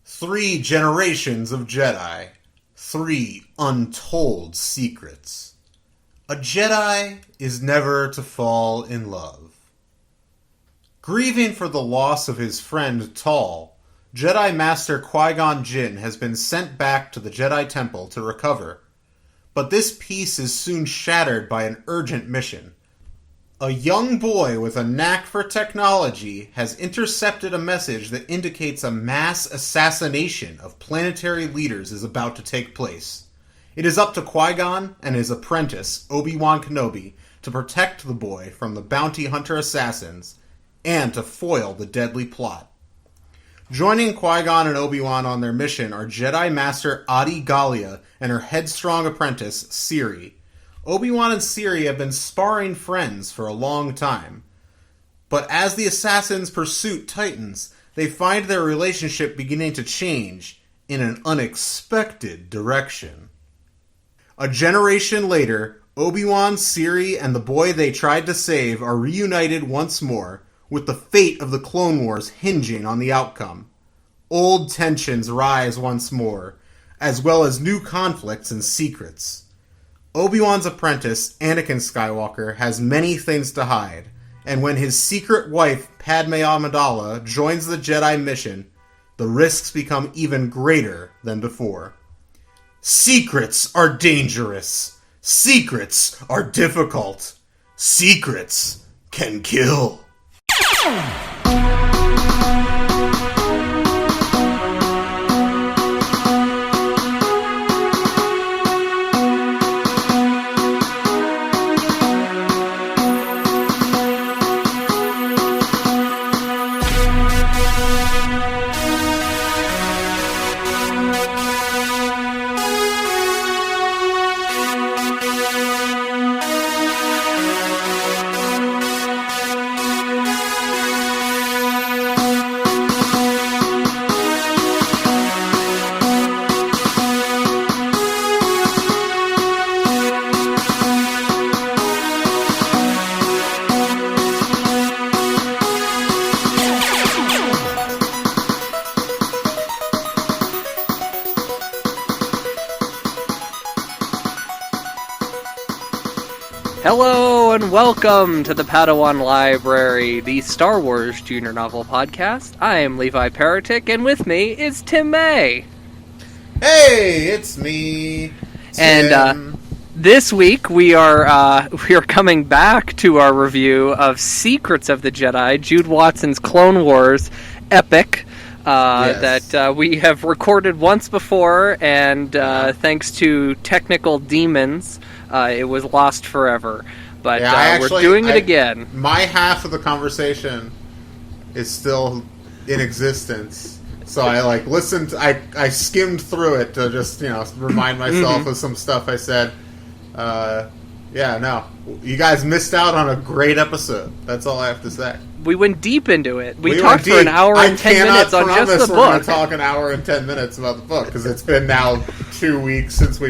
3 generations of Jedi. 3 untold secrets. A Jedi is never to fall in love. Grieving for the loss of his friend Tal, Jedi Master Qui-Gon Jinn has been sent back to the Jedi Temple to recover. But this peace is soon shattered by an urgent mission. A young boy with a knack for technology has intercepted a message that indicates a mass assassination of planetary leaders is about to take place. It is up to Qui-Gon and his apprentice, Obi-Wan Kenobi, to protect the boy from the bounty hunter assassins and to foil the deadly plot. Joining Qui-Gon and Obi-Wan on their mission are Jedi Master Adi Gallia and her headstrong apprentice, Siri. Obi-Wan and Siri have been sparring friends for a long time. But as the assassins' pursuit tightens, they find their relationship beginning to change in an unexpected direction. A generation later, Obi-Wan, Siri, and the boy they tried to save are reunited once more, with the fate of the Clone Wars hinging on the outcome. Old tensions rise once more, as well as new conflicts and secrets. Obi-Wan's apprentice, Anakin Skywalker, has many things to hide, and when his secret wife, Padme Amidala, joins the Jedi mission, the risks become even greater than before. Secrets are dangerous. Secrets are difficult. Secrets can kill. Hello and welcome to the Padawan Library, the Star Wars Junior Novel Podcast. I am Levi Paratic, and with me is Tim May. Hey, it's me, Tim. And this week we are coming back to our review of Secrets of the Jedi, Jude Watson's Clone Wars epic. Yes. That we have recorded once before, and thanks to technical demons, it was lost forever. But we're doing it again. My half of the conversation is still in existence, so I listened. I skimmed through it to just remind myself of some stuff I said. You guys missed out on a great episode. That's all I have to say. We went deep into it. We talked for an hour and 10 minutes on just the book. We're going to talk an hour and 10 minutes about the book, because it's been now 2 weeks since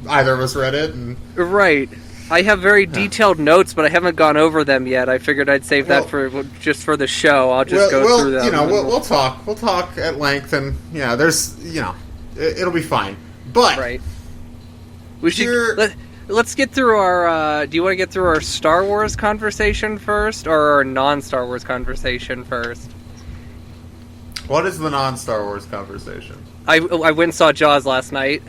either of us read it. Right. I have very detailed notes, but I haven't gone over them yet. I figured I'd save that for the show. I'll just go through them. We'll talk. We'll talk at length, and there's it'll be fine. But right. We should. Let's get through our... do you want to get through our Star Wars conversation first, or our non-Star Wars conversation first? What is the non-Star Wars conversation? I went and saw Jaws last night.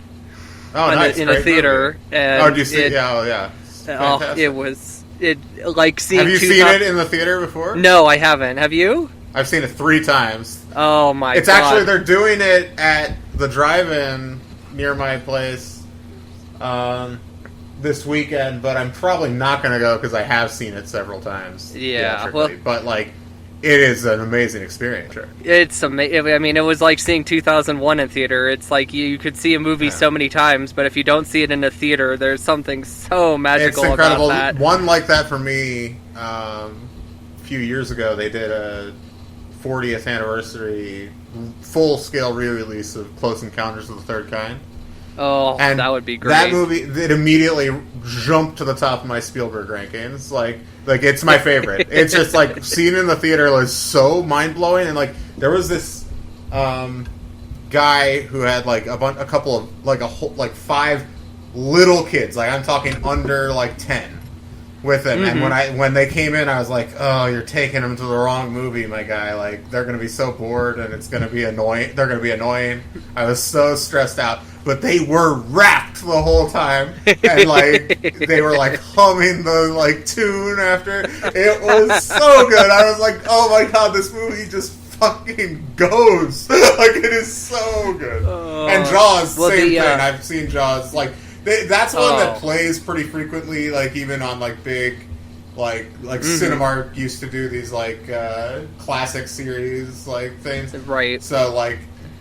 Oh, nice. In a theater. And did you see it? Yeah. It was... seeing... Have you seen it in the theater before? No, I haven't. Have you? I've seen it 3 times. Oh, my God. It's actually... They're doing it at the drive-in near my place. This weekend, but I'm probably not going to go because I have seen it several times. Yeah, well, but it is an amazing experience. Sure. It's amazing. I mean, it was like seeing 2001 in theater. It's like you could see a movie so many times, but if you don't see it in a theater, there's something so magical about that. One like that for me. A few years ago, they did a 40th anniversary full-scale re-release of Close Encounters of the Third Kind. Oh, and that would be great. That movie, it immediately jumped to the top of my Spielberg rankings. Like it's my favorite. It's just seeing it in the theater was so mind blowing, and there was this guy who had like a couple of like 5 little kids. Like I'm talking under like 10 with him. Mm-hmm. And when they came in, I was like, oh, you're taking them to the wrong movie, my guy. Like they're going to be so bored and it's going to be annoying. They're going to be annoying. I was so stressed out. But they were rapt the whole time, and like they were like humming the like tune after. It was so good. I was like, "Oh my god, this movie just fucking goes!" Like it is so good. And Jaws, same thing. I've seen Jaws. Like that's one that plays pretty frequently. Like even on like big, like Cinemark used to do these like classic series like things. Right. So like.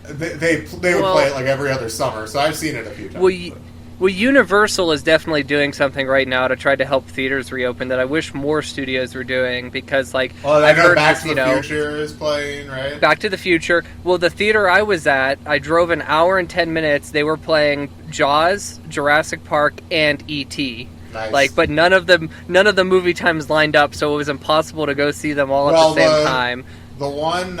They would play it like every other summer, so I've seen it a few times. Well, Universal is definitely doing something right now to try to help theaters reopen that I wish more studios were doing, because like I've heard Back to the Future is playing, right? Back to the Future. Well, the theater I was at, I drove an hour and 10 minutes. They were playing Jaws, Jurassic Park, and E.T. Nice. Like, but none of the movie times lined up, so it was impossible to go see them all at the same time. The one.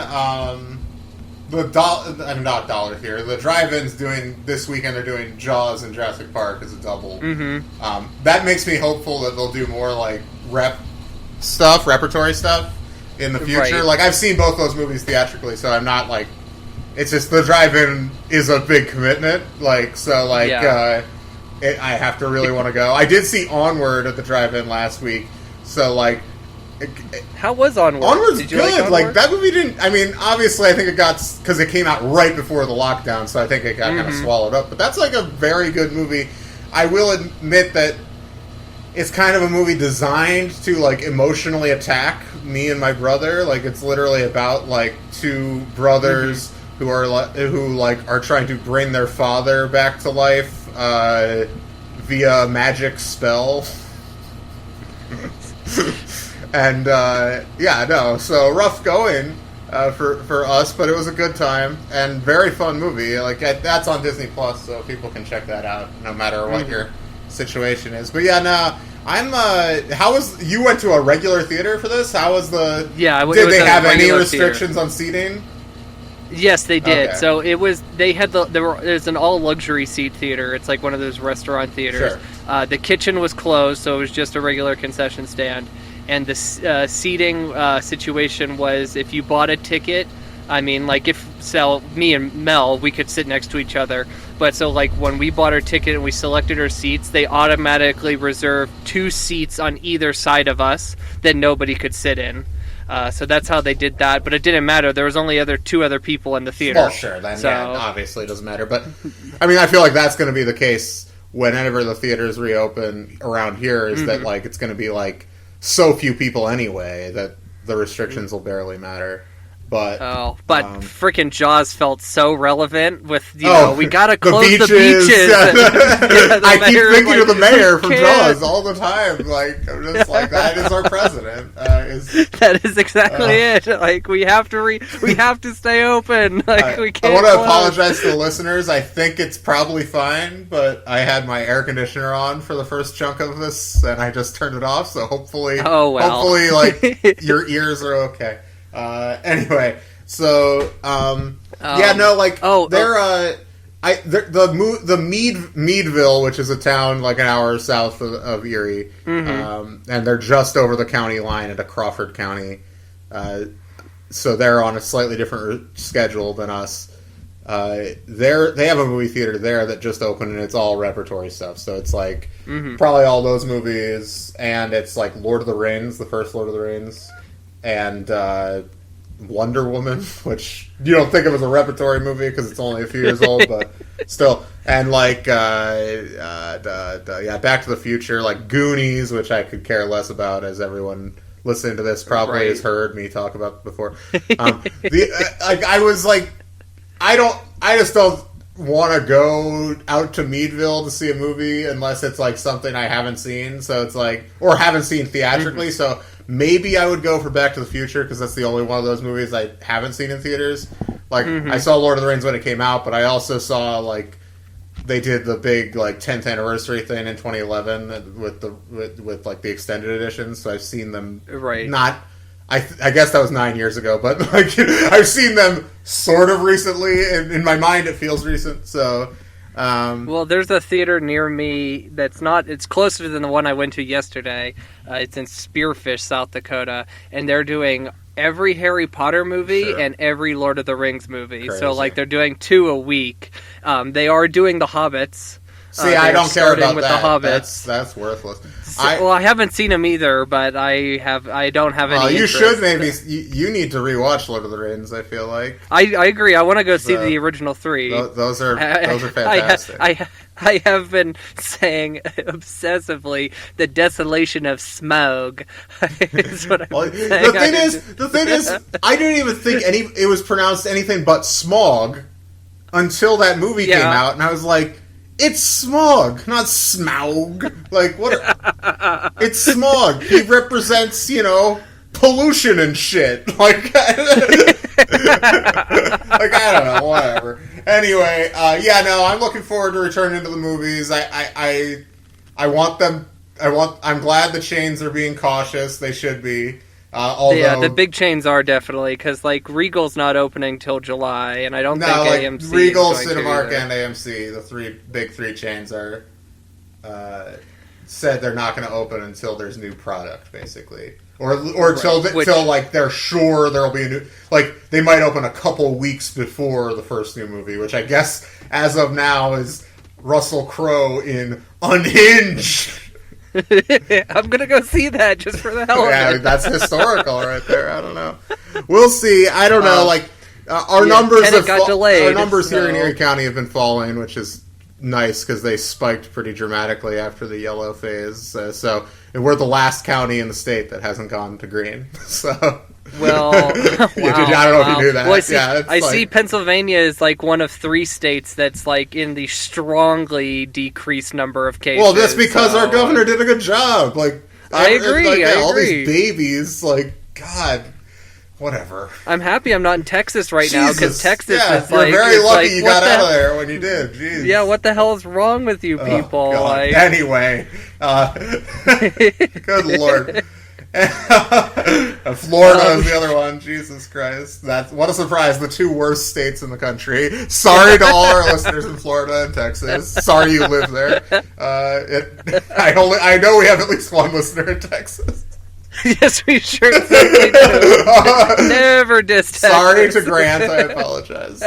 Not Dollar Theater. The drive-in's doing this weekend. They're doing Jaws and Jurassic Park as a double. Mm-hmm. That makes me hopeful that they'll do more like repertory stuff in the future. Right. Like I've seen both those movies theatrically, so I'm not like. It's just the drive-in is a big commitment. Like so, like I have to really want to go. I did see Onward at the drive-in last week, so like. How was Onward? Onward's Did you good. like Onward? Like that movie didn't. I mean, obviously, I think it got because it came out right before the lockdown, so I think it got kind of swallowed up. But that's like a very good movie. I will admit that it's kind of a movie designed to like emotionally attack me and my brother. Like it's literally about like 2 brothers who are trying to bring their father back to life via a magic spell. And so rough going for us, but it was a good time and very fun movie. Like that's on Disney Plus, so people can check that out no matter what your situation is. But yeah, no, I'm. How was you went to a regular theater for this? How was the? Yeah, did they have any restrictions on seating? Yes, they did. Okay. So it was. They had there's an all luxury seat theater. It's like one of those restaurant theaters. Sure. The kitchen was closed, so it was just a regular concession stand. And the seating situation was if you bought a ticket, I mean, like me and Mel, we could sit next to each other. But so like when we bought our ticket and we selected our seats, they automatically reserved 2 seats on either side of us that nobody could sit in. So that's how they did that. But it didn't matter. There was only 2 other people in the theater. Well, sure. Then obviously it doesn't matter. But I mean, I feel like that's going to be the case whenever the theaters reopen around here. Is that like it's going to be like. So few people anyway that the restrictions will barely matter. But freaking Jaws felt so relevant with we gotta close the beaches. I keep thinking of the mayor from Jaws all the time. Like I'm just like that is our president. That is exactly it. Like we have to stay open. Like we can't. I want to apologize to the listeners. I think it's probably fine, but I had my air conditioner on for the first chunk of this, and I just turned it off. So hopefully, like your ears are okay. Anyway, so the Meadville, which is a town like an hour south of Erie, and they're just over the county line into Crawford County, so they're on a slightly different schedule than us. They have a movie theater there that just opened, and it's all repertory stuff. So it's like probably all those movies, and it's like Lord of the Rings, the first Lord of the Rings. And Wonder Woman, which you don't think of as a repertory movie because it's only a few years old, but still. And like, Back to the Future, like Goonies, which I could care less about, as everyone listening to this probably has heard me talk about before. I was like, I just don't want to go out to Meadville to see a movie unless it's like something I haven't seen. So it's like, or haven't seen theatrically. So. Maybe I would go for Back to the Future because that's the only one of those movies I haven't seen in theaters. Like I saw Lord of the Rings when it came out, but I also saw like they did the big like 10th anniversary thing in 2011 with like the extended editions. So I've seen them. Right. Not I guess that was 9 years ago, but like I've seen them sort of recently, and in my mind it feels recent. So, well, there's a theater near me that's not. It's closer than the one I went to yesterday. It's in Spearfish, South Dakota, and they're doing every Harry Potter movie and every Lord of the Rings movie. Crazy. So like they're doing 2 a week. They are doing the Hobbits. See, I don't care about with that. The Hobbits. That's worthless. Well, I haven't seen them either, but I don't have any. You interest. should maybe. You need to rewatch Lord of the Rings. I feel like I agree. I want to go see the original 3. Those are fantastic. I have been saying obsessively the desolation of Smaug. Is what I'm saying. The thing is, I didn't even think it was pronounced anything but smog until that movie came out, and I was like, it's Smog, not Smaug. Like, what? It's Smog. He represents, pollution and shit. Like, I don't know, whatever. Anyway, I'm looking forward to returning to the movies. I want them. I'm glad the chains are being cautious. They should be. Although, the big chains are definitely, because like Regal's not opening till July, and I don't think AMC. Regal, is going Cinemark, to and AMC, the big three chains, are said they're not going to open until there's new product, basically, or till like they're sure there'll be a new. Like they might open a couple weeks before the first new movie, which I guess as of now is Russell Crowe in Unhinged. I'm gonna go see that just for the hell of it. That's historical right there. I don't know. We'll see. I don't know. Our numbers delayed, our numbers here in Erie County have been falling, which is nice because they spiked pretty dramatically after the yellow phase. So we're the last county in the state that hasn't gone to green. So. Well, I don't know if you knew that. Well, I see Pennsylvania is like one of 3 states that's like in the strongly decreased number of cases. Well, that's because our governor did a good job. Like, I agree. All these babies, like, God, whatever. I'm happy I'm not in Texas right now because Texas is you're like. very lucky you got out of there when you did. Jeez. Yeah, what the hell is wrong with you people? Anyway, good Lord. Florida is the other one. Jesus Christ. What a surprise. The 2 worst states in the country. Sorry to all our listeners in Florida and Texas. Sorry you live there. I know we have at least one listener in Texas. Yes, we sure do. Never diss Texas. Sorry to Grant. I apologize.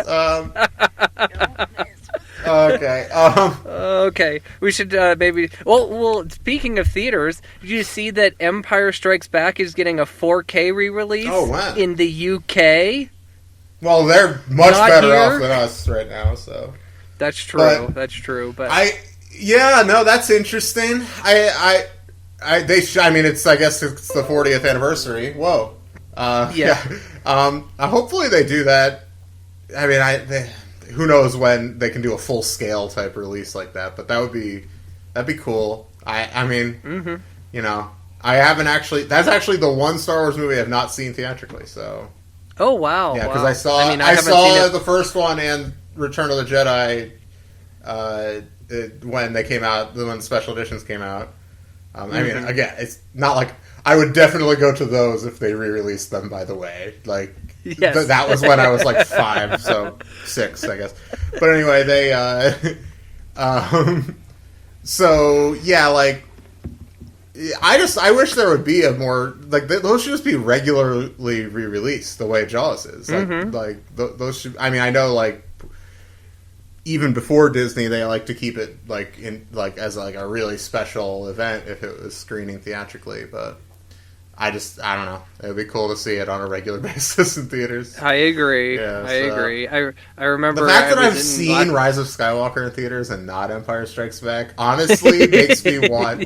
Okay. Okay. We should maybe. Well. Speaking of theaters, did you see that Empire Strikes Back is getting a 4K re-release? Oh, wow. In the UK? Well, they're much better off than us right now. So that's true. That's true. But that's interesting. I guess it's the 40th anniversary. Whoa. Hopefully they do that. I mean, who knows when they can do a full scale type release like that, but that'd be cool. I haven't actually. That's actually the one Star Wars movie I've not seen theatrically. So. Oh wow! Yeah, because I saw the first one and Return of the Jedi when they came out, when the special editions came out. I mean, again, it's not like I would definitely go to those if they re-released them. By the way, like. Yes. That was when I was like 5, so 6, I guess. But anyway, they, so yeah, like, I wish there would be a more, like, those should just be regularly re-released the way Jaws is. Those should, I mean, I know, like, even before Disney, they like to keep it, like, in, like, as, like, a really special event if it was screening theatrically, but... I don't know. It would be cool to see it on a regular basis in theaters. I agree. Yeah, I agree. I remember... The fact that I've seen Rise of Skywalker in theaters and not Empire Strikes Back, honestly, makes me want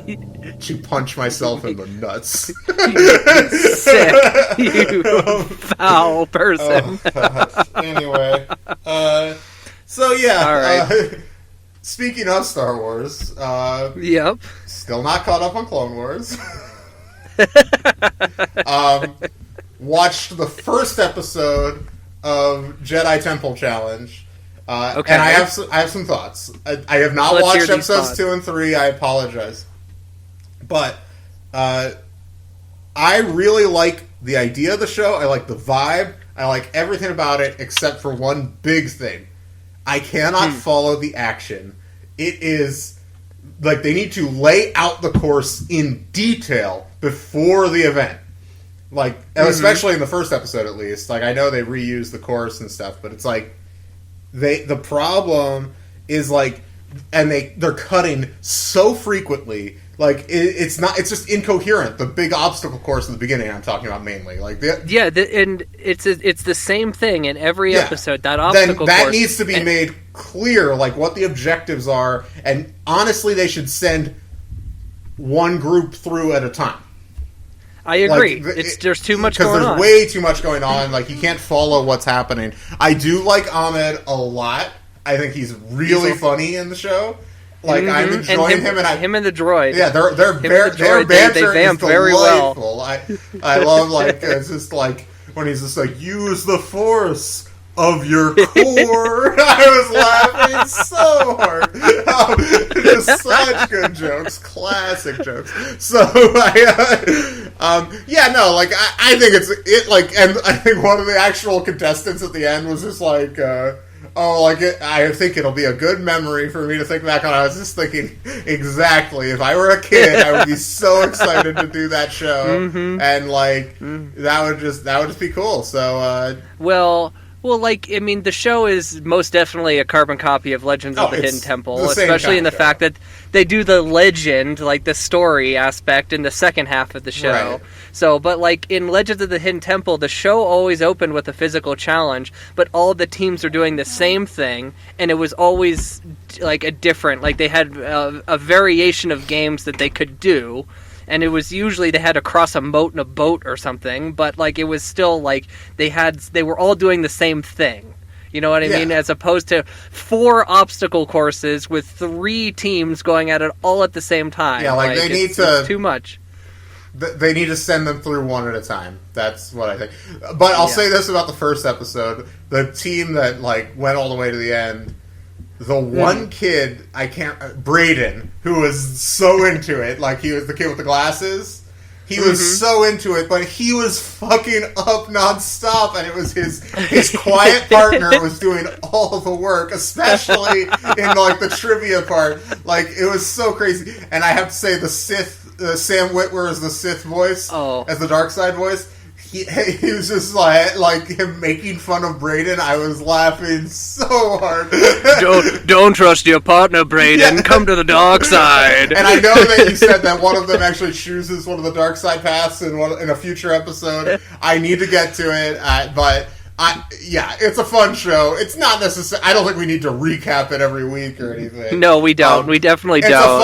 to punch myself in the nuts. You sick, you foul person. Anyway. So, yeah. All right. Speaking of Star Wars... Yep. Still not caught up on Clone Wars. Watched the first episode of Jedi Temple Challenge, and I have some thoughts. I have not watched episodes 2 and 3. I apologize, but I really like the idea of the show. I like the vibe. I like everything about it except for one big thing. I cannot follow the action. It is like they need to lay out the course in detail before the event. Like, especially in the first episode, at least. Like, I know they reuse the course and stuff, but it's like the problem is like, and they're cutting so frequently. Like, it's just incoherent. The big obstacle course at the beginning, I'm talking about mainly. Like, and it's the same thing in every episode. That obstacle then that course needs to be made clear, like what the objectives are. And honestly, they should send one group through at a time. I agree. Like, there's too much going on. Because there's way too much going on. Like, you can't follow what's happening. I do like Ahmed a lot. I think he's really funny in the show. Like, I'm enjoying him and the droid. Yeah, their banter is delightful. I love, like, it's just like when he's just like, use the force of your core. I was laughing so hard. Just such good jokes, classic jokes. So I think it's like, and I think one of the actual contestants at the end was just like, I think it'll be a good memory for me to think back on. I was just thinking, exactly, if I were a kid, I would be so excited to do that show, and like that would just be cool. So, Well, like, I mean, the show is most definitely a carbon copy of Legends of the Hidden Temple, especially in the fact that they do the legend, like the story aspect in the second half of the show. Right. So, but like in Legends of the Hidden Temple, the show always opened with a physical challenge, but all the teams are doing the same thing, and it was always like a different, like they had a variation of games that they could do. And it was usually they had to cross a moat in a boat or something, but like it was still like they were all doing the same thing. You know what I mean? As opposed to 4 obstacle courses with 3 teams going at it all at the same time. Yeah, like they need to... It's too much. They need to send them through one at a time. That's what I think. But I'll say this about the first episode. The team that like went all the way to the end... The one kid, Brayden, who was so into it, like he was the kid with the glasses, he was so into it, but he was fucking up nonstop, and it was his quiet partner was doing all the work, especially in like the trivia part. Like, it was so crazy. And I have to say, the Sith, Sam Witwer is the Sith voice, as the dark side voice. He was just like him making fun of Brayden. I was laughing so hard. Don't trust your partner, Brayden. Yeah. Come to the dark side. And I know that you said that one of them actually chooses one of the dark side paths in a future episode. I need to get to it, but. It's a fun show. It's not necessary. I don't think we need to recap it every week or anything. No, we don't. We definitely don't. It's a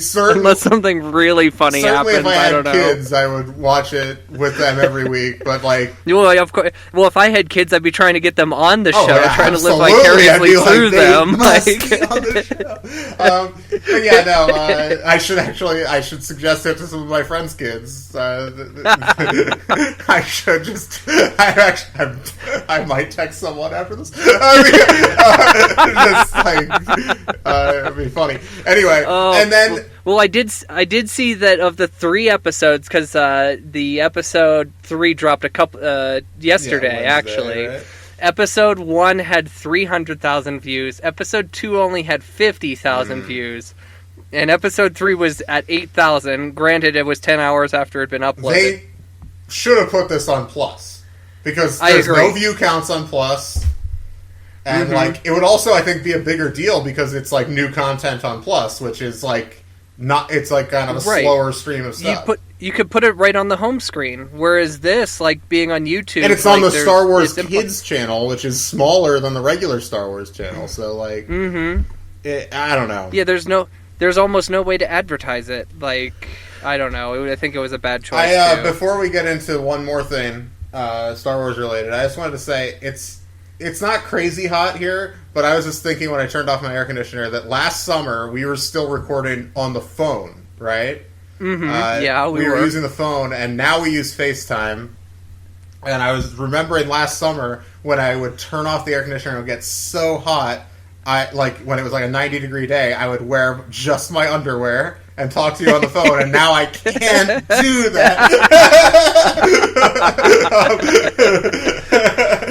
fun show. Unless something really funny happens. If I had kids, I would watch it with them every week. But like, of course. Well, if I had kids, I'd be trying to get them on the show, trying to live vicariously through them. I should suggest it to some of my friends' kids. I might text someone after this. It'd be funny. Anyway, and then... Well, I did see that of the 3 episodes, because the episode 3 dropped yesterday, actually. Right? Episode 1 had 300,000 views. Episode 2 only had 50,000 views. And episode 3 was at 8,000. Granted, it was 10 hours after it had been uploaded. They should have put this on Plus. Because there's no view counts on Plus. And, like, it would also, I think, be a bigger deal because it's, like, new content on Plus, which is, like, not... It's, like, kind of a slower stream of stuff. You could put it right on the home screen, whereas this, like, being on YouTube... And it's on the Star Wars Kids channel, which is smaller than the regular Star Wars channel, so, like... I don't know. Yeah, there's almost no way to advertise it. Like, I don't know. I think it was a bad choice, too. Before we get into one more thing... Star Wars related. I just wanted to say it's not crazy hot here, but I was just thinking when I turned off my air conditioner that last summer we were still recording on the phone, right? Mm-hmm. We were using the phone, and now we use FaceTime. And I was remembering last summer when I would turn off the air conditioner and it would get so hot. When it was like a 90-degree day, I would wear just my underwear and talk to you on the phone, and now I can't do that.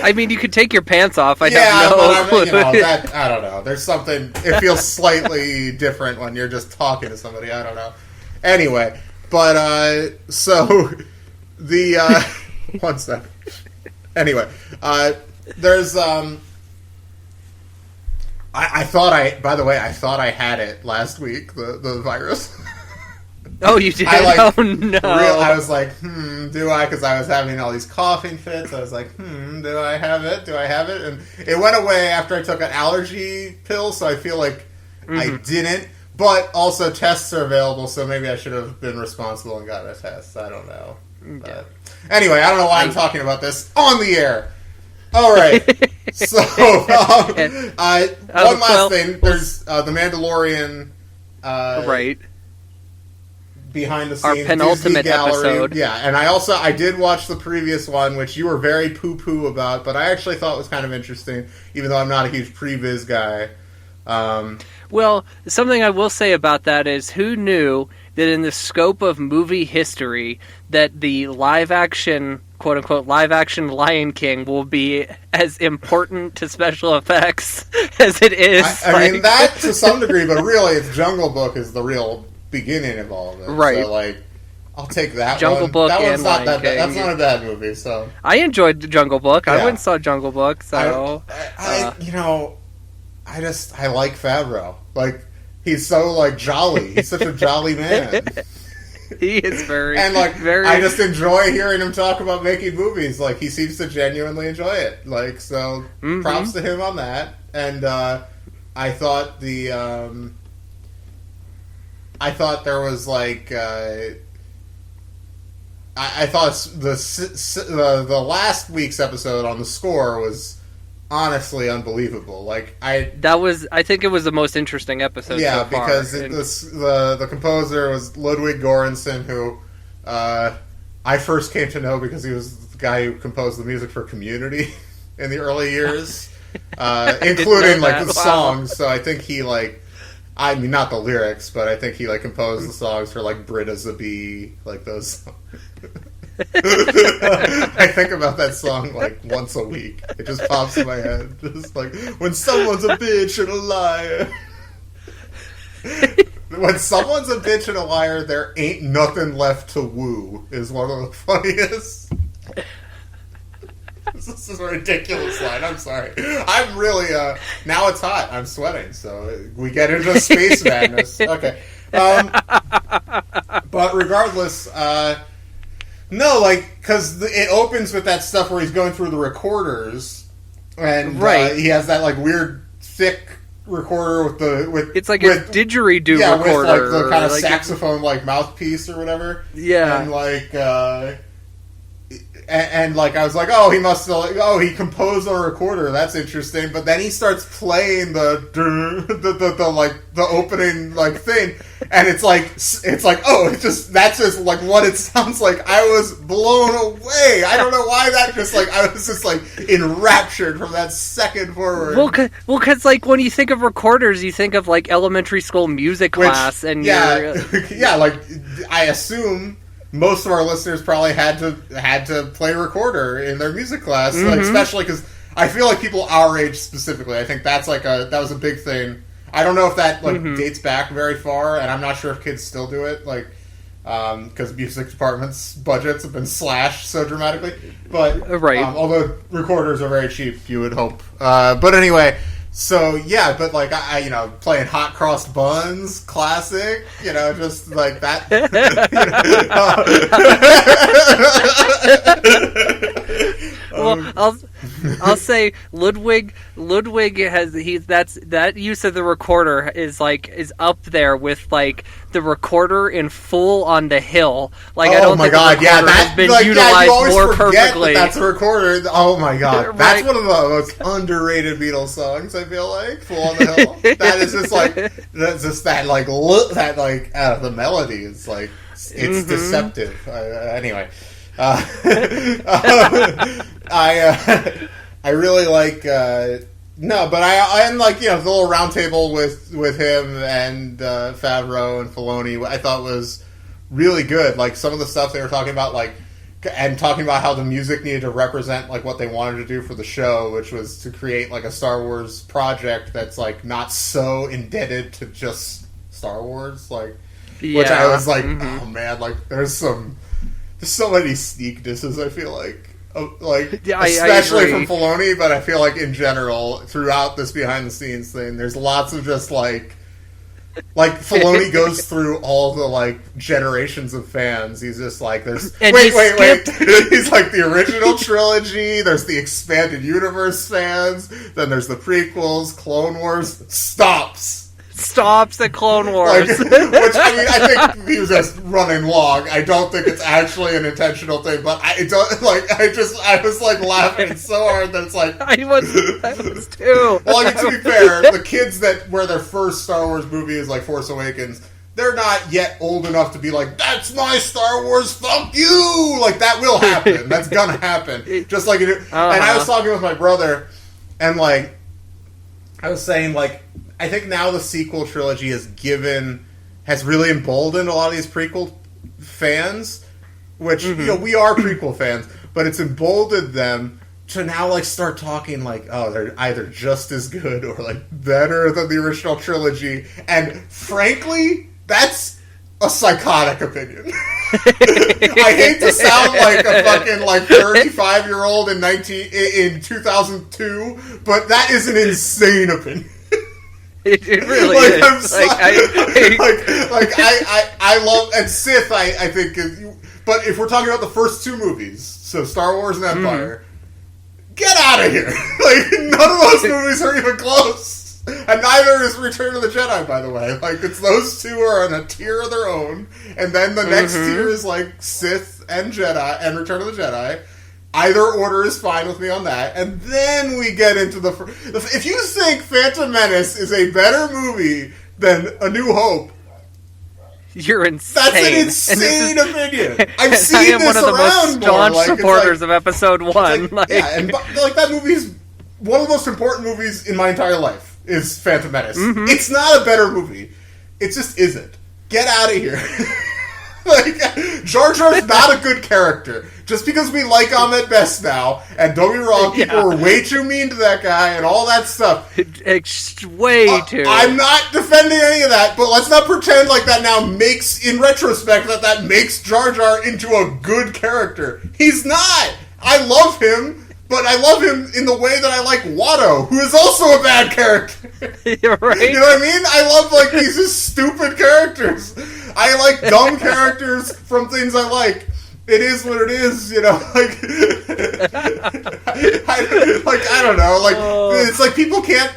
I mean, you could take your pants off. I but have I don't know. There's something. It feels slightly different when you're just talking to somebody. I don't know. Anyway, but so the one second. Anyway, there's I thought I thought I had it last week, the virus. Oh, you did? Oh, no. I was like, do I? Because I was having all these coughing fits. I was like, do I have it? Do I have it? And it went away after I took an allergy pill, so I feel like I didn't. But also, tests are available, so maybe I should have been responsible and got a test. I don't know. But anyway, I don't know why I'm talking about this on the air. All right. So, one last thing. There's The Mandalorian. Right. Behind the scenes, our penultimate episode. Yeah, and I did watch the previous one, which you were very poo-poo about, but I actually thought was kind of interesting, even though I'm not a huge previs guy. Well, something I will say about that is, who knew that in the scope of movie history that the live-action, quote-unquote, live-action Lion King will be as important to special effects as it is. I mean, that to some degree, but really, it's Jungle Book is the real beginning of all of it. Right. So, I'll take that Jungle one. Book That and one's not Lion King. That's not a bad movie, so... I enjoyed the Jungle Book. Yeah. I went and saw Jungle Book, so... I like Favreau. He's so, jolly. He's such a jolly man. He is very... And, very... I just enjoy hearing him talk about making movies. He seems to genuinely enjoy it. So, props to him on that. And, I thought I thought there was I thought the last week's episode on the score was honestly unbelievable. I think it was the most interesting episode. Yeah, so far. because the composer was Ludwig Göransson, who I first came to know because he was the guy who composed the music for Community in the early years, including the songs. So I think he I mean, not the lyrics, but I think he composed the songs for Brit as a Bee, those songs. I think about that song once a week. It just pops in my head. Just when someone's a bitch and a liar. When someone's a bitch and a liar, there ain't nothing left to woo, is one of the funniest. This is a ridiculous line. I'm sorry. I'm really, now it's hot. I'm sweating, so we get into space madness. Okay. But regardless, no, because it opens with that stuff where he's going through the recorders, and he has that, weird, thick recorder with it's like a didgeridoo recorder. With, the kind of saxophone, mouthpiece or whatever. Yeah. And I was like, oh, he must have, he composed on a recorder. That's interesting. But then he starts playing the opening thing, and that's just what it sounds like. I was blown away. I don't know why that I was just enraptured from that second forward. Well, because when you think of recorders, you think of elementary school music class, and I assume most of our listeners probably had to play recorder in their music class, especially because I feel people our age specifically. I think that's that was a big thing. I don't know if that dates back very far, and I'm not sure if kids still do it, because music departments' budgets have been slashed so dramatically. But although recorders are very cheap, you would hope. But anyway. So, yeah, but, I playing Hot Cross Buns, classic, just that. Well, I'll say Ludwig has that use of the recorder is up there with the recorder in Full on the Hill. I don't think the recorder has been utilized more perfectly. That's a recorder. Oh my god, right. That's one of the most underrated Beatles songs. I feel Full on the Hill. That is just that's just that the melody is it's deceptive. Anyway. I really like No, but and like, the little round table with him and Favreau and Filoni, I thought was really good. Like some of the stuff they were talking about, like, and talking about how the music needed to represent like what they wanted to do for the show, which was to create like a Star Wars project that's like not so indebted to just Star Wars, like, which I was like, oh man, like there's so many sneak disses, I feel like. Especially from Filoni, but I feel like in general throughout this behind the scenes thing, there's lots of just like Filoni goes through all the like generations of fans. He's just like, there's wait. He's like the original trilogy. There's the expanded universe fans. Then there's the prequels, Clone Wars. Stops at Clone Wars. Which, I mean, I think he was just running long. I don't think it's actually an intentional thing, but I was like laughing so hard that it's like... I was too. Well, I mean, to be fair, the kids where their first Star Wars movie is like Force Awakens, they're not yet old enough to be like, that's my Star Wars, fuck you! Like, that will happen. That's gonna happen. Just like it... And I was talking with my brother, and like, I was saying, like, I think now the sequel trilogy has really emboldened a lot of these prequel fans, which, we are prequel fans, but it's emboldened them to now, like, start talking like, oh, they're either just as good or, like, better than the original trilogy, and frankly, that's a psychotic opinion. I hate to sound like a fucking, like, 35-year-old in 2002, but that is an insane opinion. It really is. I'm sorry. I love, and Sith, I think, but if we're talking about the first two movies, so Star Wars and Empire, get out of here. Like, none of those movies are even close. And neither is Return of the Jedi, by the way. Like, it's those two are on a tier of their own, and then the next tier is like Sith and Jedi and Return of the Jedi. Either order is fine with me on that, and then we get into if you think Phantom Menace is a better movie than A New Hope, you're insane. That's an insane opinion. I've seen this around. I am one of the most staunch supporters of Episode 1. And like that movie's one of the most important movies in my entire life is Phantom Menace. It's not a better movie. It just isn't. Get out of here. Like, Jar Jar's not a good character. Just because we like Ahmed Best now, and don't be wrong, people were way too mean to that guy and all that stuff. Way too. I'm not defending any of that, but let's not pretend like that now makes, in retrospect, that makes Jar Jar into a good character. He's not! I love him, but I love him in the way that I like Watto, who is also a bad character. You're right. You know what I mean? I love, like, these just stupid characters. I like dumb characters from things I like. It is what it is, you know. Like, I don't know. Like, it's like people can't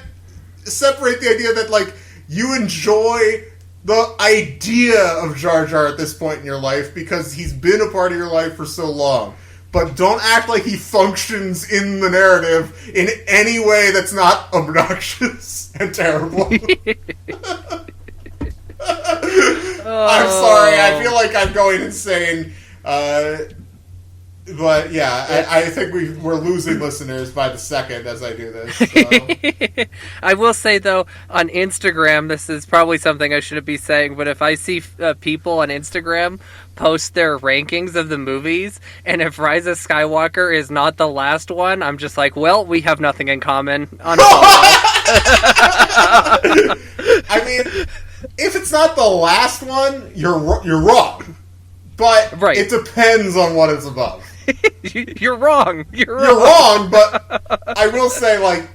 separate the idea that, like, you enjoy the idea of Jar Jar at this point in your life because he's been a part of your life for so long. But don't act like he functions in the narrative in any way that's not obnoxious and terrible. I'm sorry, I feel like I'm going insane. But yeah, I think we're losing listeners by the second as I do this. So. I will say, though, on Instagram, this is probably something I shouldn't be saying, but if I see people on Instagram post their rankings of the movies, and if Rise of Skywalker is not the last one, I'm just like, well, we have nothing in common. I mean, if it's not the last one, you're wrong. But it depends on what it's above. You're wrong. You're wrong, but I will say, like,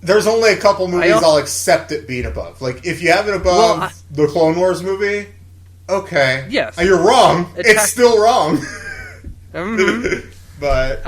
there's only a couple movies I'll accept it being above. Like, if you have it above the Clone Wars movie, okay. Yes. You're wrong. It's still wrong. But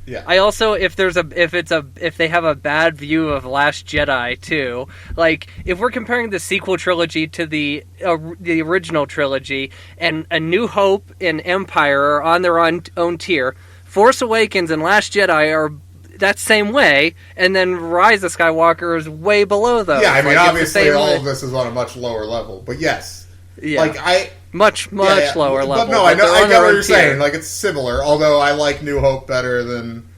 yeah. I also, if they have a bad view of Last Jedi too, like if we're comparing the sequel trilogy to the original trilogy, and A New Hope and Empire are on their own tier, Force Awakens and Last Jedi are that same way, and then Rise of Skywalker is way below those. Yeah, I mean, obviously all of this is on a much lower level, but yes, much lower level. But no, I get what you're saying. Like, it's similar, although I like New Hope better than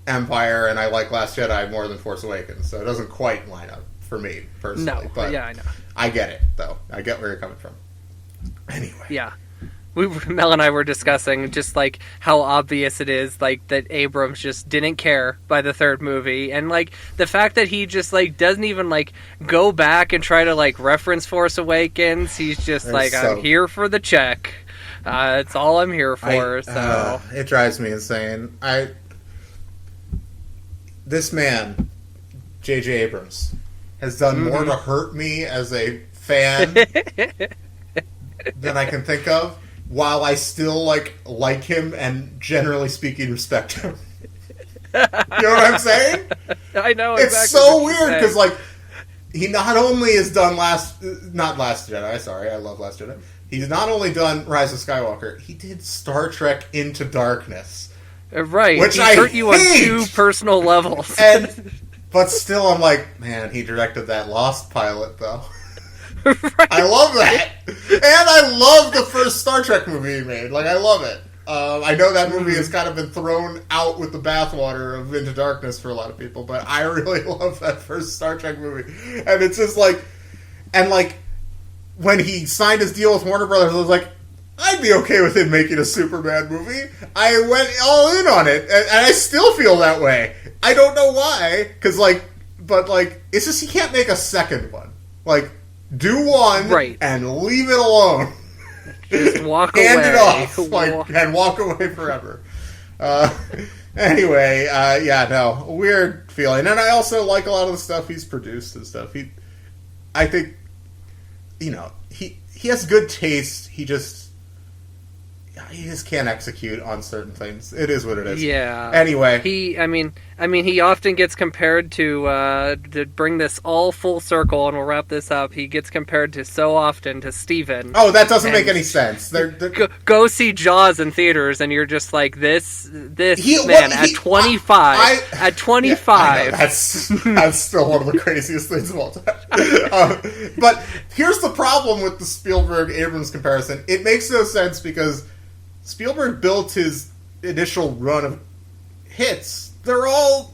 Empire, and I like Last Jedi more than Force Awakens, so it doesn't quite line up for me personally. No, but yeah, I know. I get it, though. I get where you're coming from. Anyway. Yeah. Mel and I were discussing just, like, how obvious it is, like, that Abrams just didn't care by the third movie. And, like, the fact that he just, like, doesn't even, like, go back and try to, like, reference Force Awakens. He's just I'm here for the check. It's all I'm here for, so... it drives me insane. This man, J.J. Abrams, has done more to hurt me as a fan than I can think of, while I still like him and generally speaking respect him. You know what I'm saying? I know. It's exactly so weird because like he not only has done not Last Jedi. Sorry, I love Last Jedi. He's not only done Rise of Skywalker. He did Star Trek Into Darkness. Right, which he I hurt you on hate! 2 personal levels. But still, I'm like, man, he directed that Lost pilot though. Right. I love that, and I love the first Star Trek movie he made. Like, I love it. I know that movie has kind of been thrown out with the bathwater of Into Darkness for a lot of people, but I really love that first Star Trek movie. And it's just like, and like, when he signed his deal with Warner Brothers, I was like, I'd be okay with him making a Superman movie. I went all in on it, and I still feel that way. I don't know why, because but it's just he can't make a second one. Like, do one and leave it alone. Just walk Hand away. it off, and walk away forever. Anyway, weird feeling. And I also like a lot of the stuff he's produced and stuff. I think, he has good taste. He just can't execute on certain things. It is what it is. Yeah. Anyway, he often gets compared to bring this all full circle, and we'll wrap this up. He gets compared to so often to Steven. Oh, that doesn't make any sense. Go see Jaws in theaters, and you're just like this at 25. At 25, yeah, that's still one of the craziest things of all time. But here's the problem with the Spielberg-Abrams comparison. It makes no sense because Spielberg built his initial run of hits. They're all,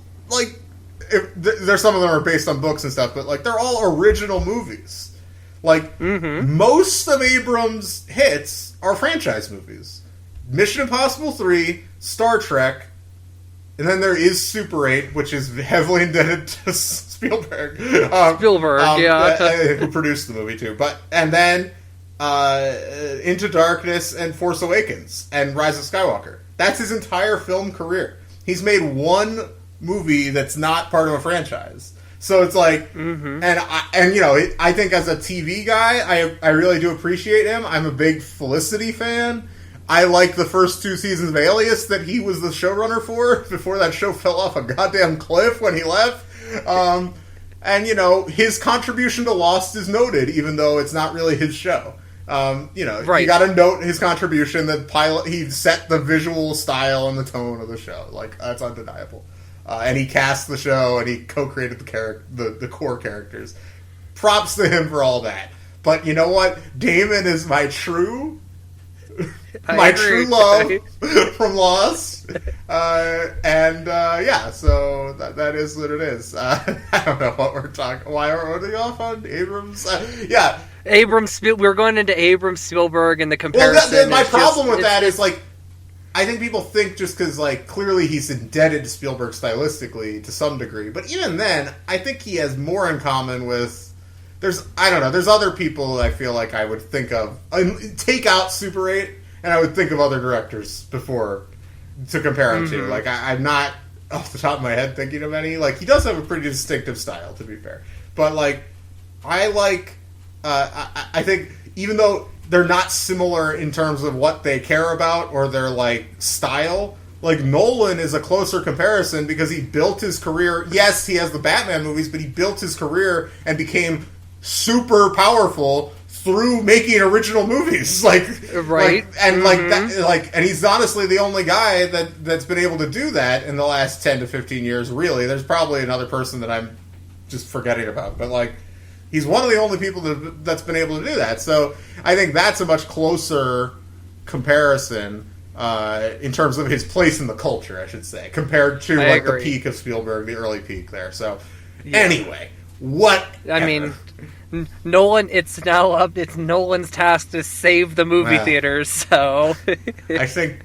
there's some of them are based on books and stuff, but, they're all original movies. Most of Abrams' hits are franchise movies. Mission Impossible 3, Star Trek, and then there is Super 8, which is heavily indebted to Spielberg. Who produced the movie, too. And then Into Darkness and Force Awakens and Rise of Skywalker. That's his entire film career. He's made one movie that's not part of a franchise. So it's I think as a TV guy, I really do appreciate him. I'm a big Felicity fan. I like the first 2 seasons of Alias that he was the showrunner for before that show fell off a goddamn cliff when he left. And his contribution to Lost is noted, even though it's not really his show. You got to note his contribution. He set the visual style and the tone of the show. That's undeniable. And he cast the show, and he co-created the core characters. Props to him for all that. But you know what? Damon is my true love from Lost. So that is what it is. I don't know what we're talking. Why are we off on Abrams? We're going into Abrams, Spielberg, and the comparison. Well, my problem with that is I think people think just because clearly he's indebted to Spielberg stylistically to some degree, but even then, I think he has more in common with. There's other people that I feel like I would think of. Take out Super 8, and I would think of other directors before to compare him to. I'm not off the top of my head thinking of any. He does have a pretty distinctive style, to be fair. But I think even though they're not similar in terms of what they care about or their style, Nolan is a closer comparison because he built his career. Yes, he has the Batman movies, but he built his career and became super powerful through making original movies. And he's honestly the only guy that's been able to do that in the last 10 to 15 years. Really, there's probably another person that I'm just forgetting about, but he's one of the only people that's been able to do that. So I think that's a much closer comparison. in terms of his place in the culture, I should say, compared to the peak of Spielberg, the early peak there. So, anyway, what? I mean, Nolan. It's now up. It's Nolan's task to save the movie theaters. So, I think.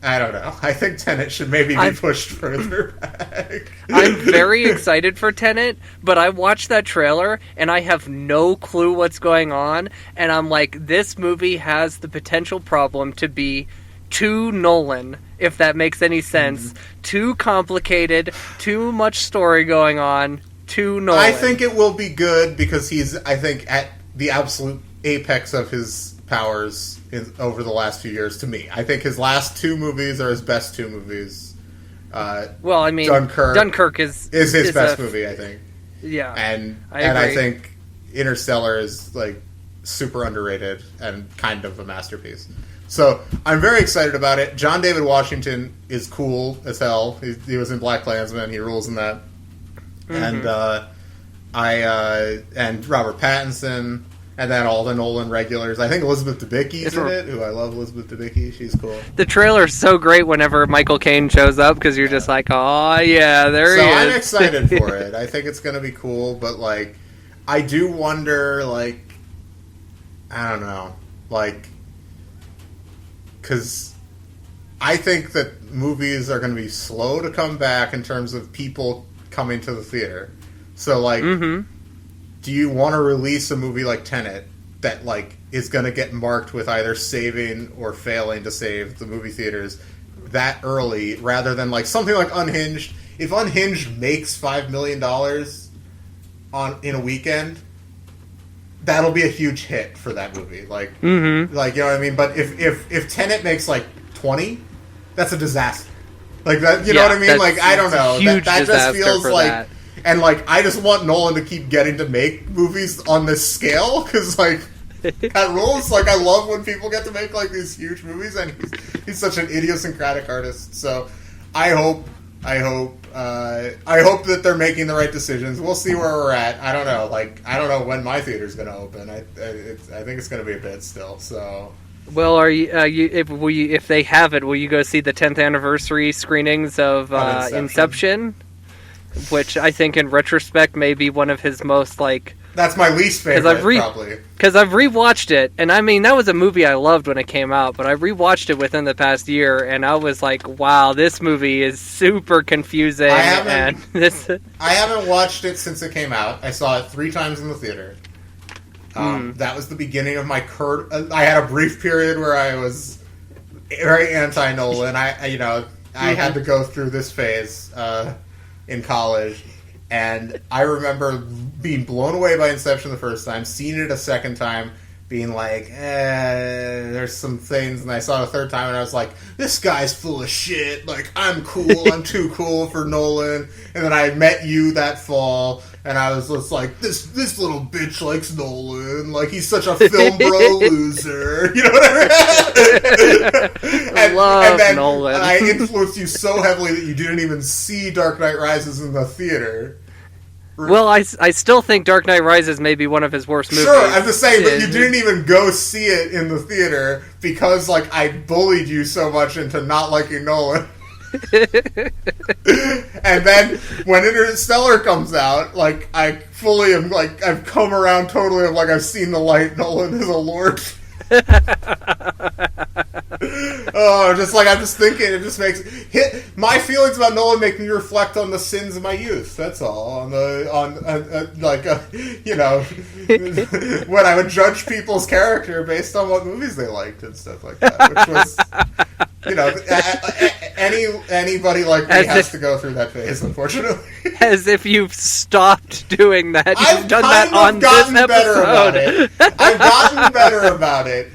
I don't know. I think Tenet should maybe be pushed further back. I'm very excited for Tenet, but I watched that trailer and I have no clue what's going on, and I'm like, this movie has the potential problem to be too Nolan, if that makes any sense. Too complicated, too much story going on, too Nolan. I think it will be good because he's, I think, at the absolute apex of his powers over the last few years. To me, I think his last two movies are his best two movies. Well, I mean, Dunkirk is his best movie, I think. Yeah, and I think Interstellar is like super underrated and kind of a masterpiece. So I'm very excited about it. John David Washington is cool as hell. He was in BlacKkKlansman. He rules in that. And and Robert Pattinson. And then all the Nolan regulars. I think Elizabeth Debicki's in it, who I love Elizabeth Debicki. She's cool. The trailer's so great whenever Michael Caine shows up, because you're just like, oh, yeah, there he is. So I'm excited for it. I think it's going to be cool, but, like, I do wonder, like, I don't know, like, because I think that movies are going to be slow to come back in terms of people coming to the theater. So, like... Do you want to release a movie like Tenet that, like, is going to get marked with either saving or failing to save the movie theaters that early, rather than, like, something like Unhinged? If Unhinged makes $5 million in a weekend, that'll be a huge hit for that movie. Like, like, you know what I mean? But if Tenet makes, like, 20, that's a disaster. Like, that, you know what I mean? Like, I don't know. That just feels like... That. And, like, I just want Nolan to keep getting to make movies on this scale, because, like, that rules. Like, I love when people get to make, like, these huge movies, and he's such an idiosyncratic artist. So, I hope that they're making the right decisions. We'll see where we're at. I don't know. Like, I don't know when my theater's going to open. I think it's going to be a bit still, so... Well, if they have it, will you go see the 10th anniversary screenings of Inception? Which I think, in retrospect, may be one of his most, like... That's my least favorite, probably. Because I've rewatched it, and I mean, that was a movie I loved when it came out, but I rewatched it within the past year, and I was like, wow, this movie is super confusing. I haven't watched it since it came out. I saw it 3 times in the theater. That was the beginning of my I had a brief period where I was very anti-Nolan. I had to go through this phase in college, and I remember being blown away by Inception the first time, seeing it a second time, being like, there's some things, and I saw it a third time, and I was like, this guy's full of shit, like, I'm cool, I'm too cool for Nolan, and then I met you that fall, and I was just like, this little bitch likes Nolan, like, he's such a film bro loser, you know what I mean? and then Nolan. I influenced you so heavily that you didn't even see Dark Knight Rises in the theater. Well, I still think Dark Knight Rises may be one of his worst movies. Sure, I'm just saying, but you didn't even go see it in the theater because, like, I bullied you so much into not liking Nolan. And then when Interstellar comes out, like, I fully am, like, I've come around totally. I'm like, I've seen the light. Nolan is a lord. I'm just thinking, it just makes my feelings about Nolan make me reflect on the sins of my youth. That's all. When I would judge people's character based on what movies they liked and stuff like that, which was, anybody like me has to go through that phase, unfortunately. As if you've stopped doing that. You've done that on this episode. I've gotten better about it.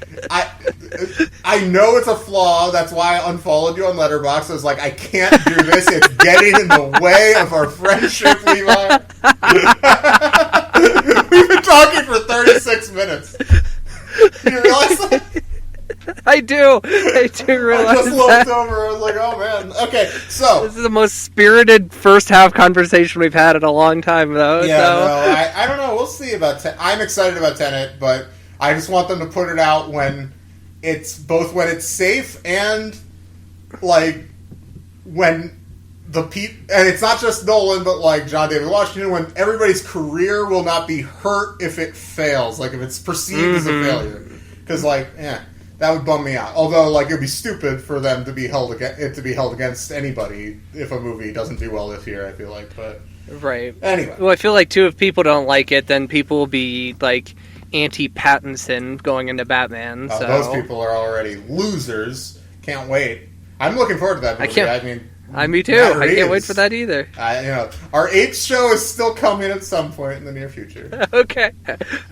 I know it's a flaw. That's why I unfollowed you on Letterboxd. I was like, I can't do this. It's getting in the way of our friendship, Levi. We've been talking for 36 minutes. Do you realize that? I do realize I just looked over. I was like, oh man. Okay, so this is the most spirited first half conversation we've had in a long time, though. Yeah, no, I don't know. We'll see about I'm excited about Tenet, but I just want them to put it out when it's both when it's safe and, like, when and it's not just Nolan, but, like, John David Washington, when everybody's career will not be hurt if it fails, like, if it's perceived as a failure. Because, like, that would bum me out. Although, like, it'd be stupid for them to be held against anybody if a movie doesn't do well this year, I feel like, but... Right. Anyway. Well, I feel like, too, if people don't like it, then people will be, like, anti-Pattinson going into Batman, so... Those people are already losers. Can't wait. I'm looking forward to that movie. Me too. I can't wait for that either. Our 8th show is still coming at some point in the near future. Okay.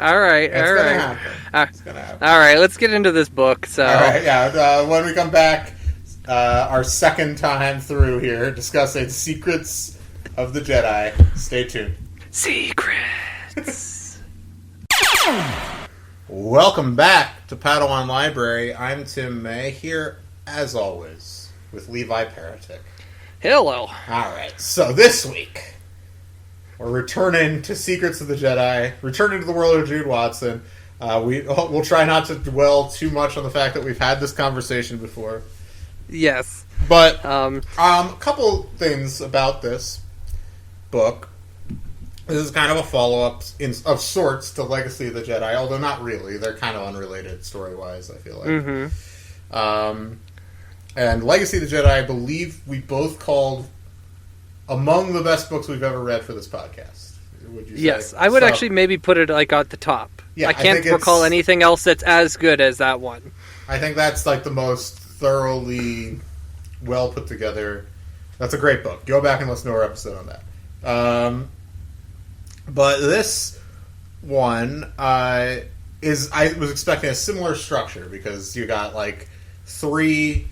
All right. It's gonna happen. All right, let's get into this book. So. All right, yeah. When we come back, our second time through here, discussing Secrets of the Jedi. Stay tuned. Secrets. Welcome back to Padawan Library. I'm Tim May, here, as always, with Levi Paratic. Hello. Alright, so this week, we're returning to Secrets of the Jedi, returning to the world of Jude Watson. We'll try not to dwell too much on the fact that we've had this conversation before. Yes. But, a couple things about this book. This is kind of a follow-up of sorts to Legacy of the Jedi, although not really. They're kind of unrelated story-wise, I feel like. Mm-hmm. And Legacy of the Jedi, I believe we both called among the best books we've ever read for this podcast. Would you say? Yes, I would actually maybe put it like at the top. Yeah, I can't recall anything else that's as good as that one. I think that's like the most thoroughly well put together. That's a great book. Go back and listen to our episode on that. But this one I was expecting a similar structure because you got like three.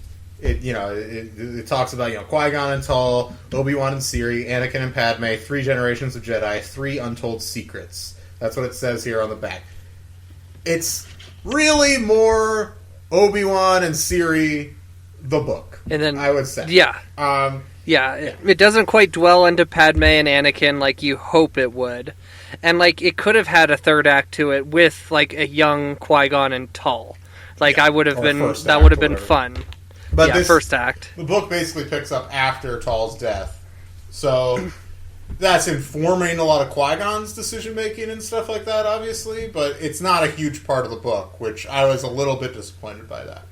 It talks about Qui-Gon and Tall, Obi-Wan and Siri, Anakin and Padme, 3 generations of Jedi, 3 untold secrets. That's what it says here on the back. It's really more Obi-Wan and Siri, the book. And then I would say, it doesn't quite dwell into Padme and Anakin like you hope it would, and like it could have had a third act to it with like a young Qui-Gon and Tall. Like I would have been that would have been fun. But this first act. The book basically picks up after Tall's death. So that's informing a lot of Qui-Gon's decision-making and stuff like that, obviously. But it's not a huge part of the book, which I was a little bit disappointed by that.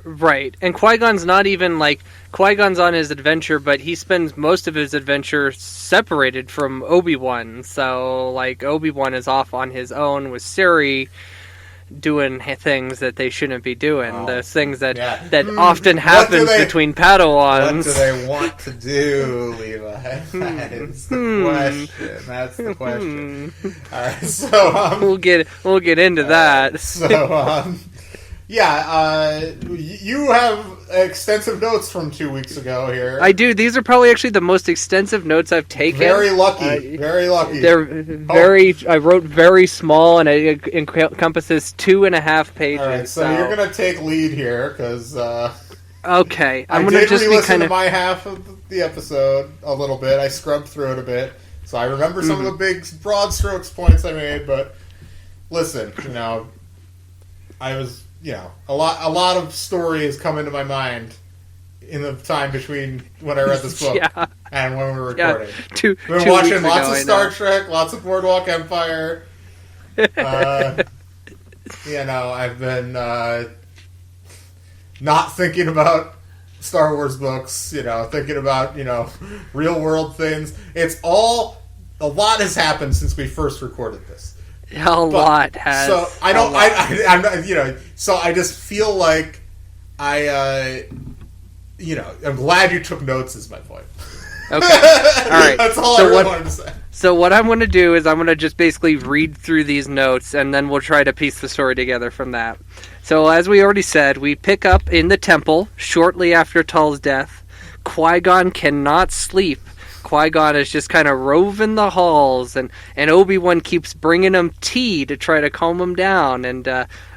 Right. And Qui-Gon's not even, like... Qui-Gon's on his adventure, but he spends most of his adventure separated from Obi-Wan. So, like, Obi-Wan is off on his own with Siri... doing things that they shouldn't be doing. Those things that often happens between Padawans. What do they want to do, Levi? That is the question. That's the question. All right, so we'll get into that. So you have extensive notes from 2 weeks ago here. I do. These are probably actually the most extensive notes I've taken. Very lucky. Very lucky. They're very... I wrote very small, and it encompasses 2.5 pages. All right, so you're going to take lead here, because... okay. I'm going to just re-listen to my half of the episode a little bit. I scrubbed through it a bit. So I remember some of the big, broad strokes points I made, but... Listen, I was... a lot of story has come into my mind in the time between when I read this book and when we were recording. We've been watching lots of Star Trek, lots of Boardwalk Empire. I've been not thinking about Star Wars books, thinking about, real world things. A lot has happened since we first recorded this. A lot has. So so I just feel like I'm glad you took notes is my point. Okay. All right. That's all I really wanted to say. So what I'm going to do is I'm going to just basically read through these notes, and then we'll try to piece the story together from that. So as we already said, we pick up in the temple shortly after Tull's death. Qui-Gon cannot sleep. Qui-Gon is just kind of roving the halls, and Obi-Wan keeps bringing him tea to try to calm him down, and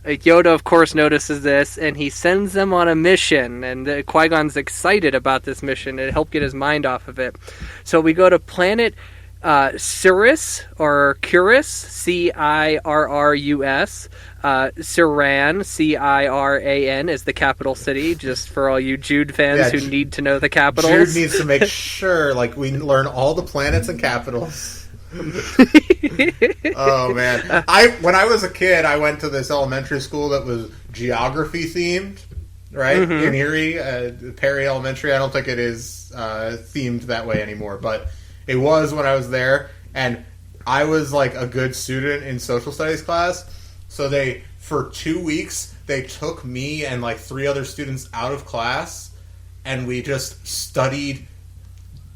Yoda, of course, notices this, and he sends them on a mission, and Qui-Gon's excited about this mission to help get his mind off of it. So we go to planet Cirrus, or Cirrus, Cirrus. Ciran, Ciran, is the capital city, just for all you Jude fans who need to know the capitals. Jude needs to make sure, like, we learn all the planets and capitals. Oh, man. When I was a kid, I went to this elementary school that was geography themed, right? In Erie, Perry Elementary. I don't think it is themed that way anymore, but it was when I was there, and I was like a good student in social studies class, so for 2 weeks, they took me and like 3 other students out of class, and we just studied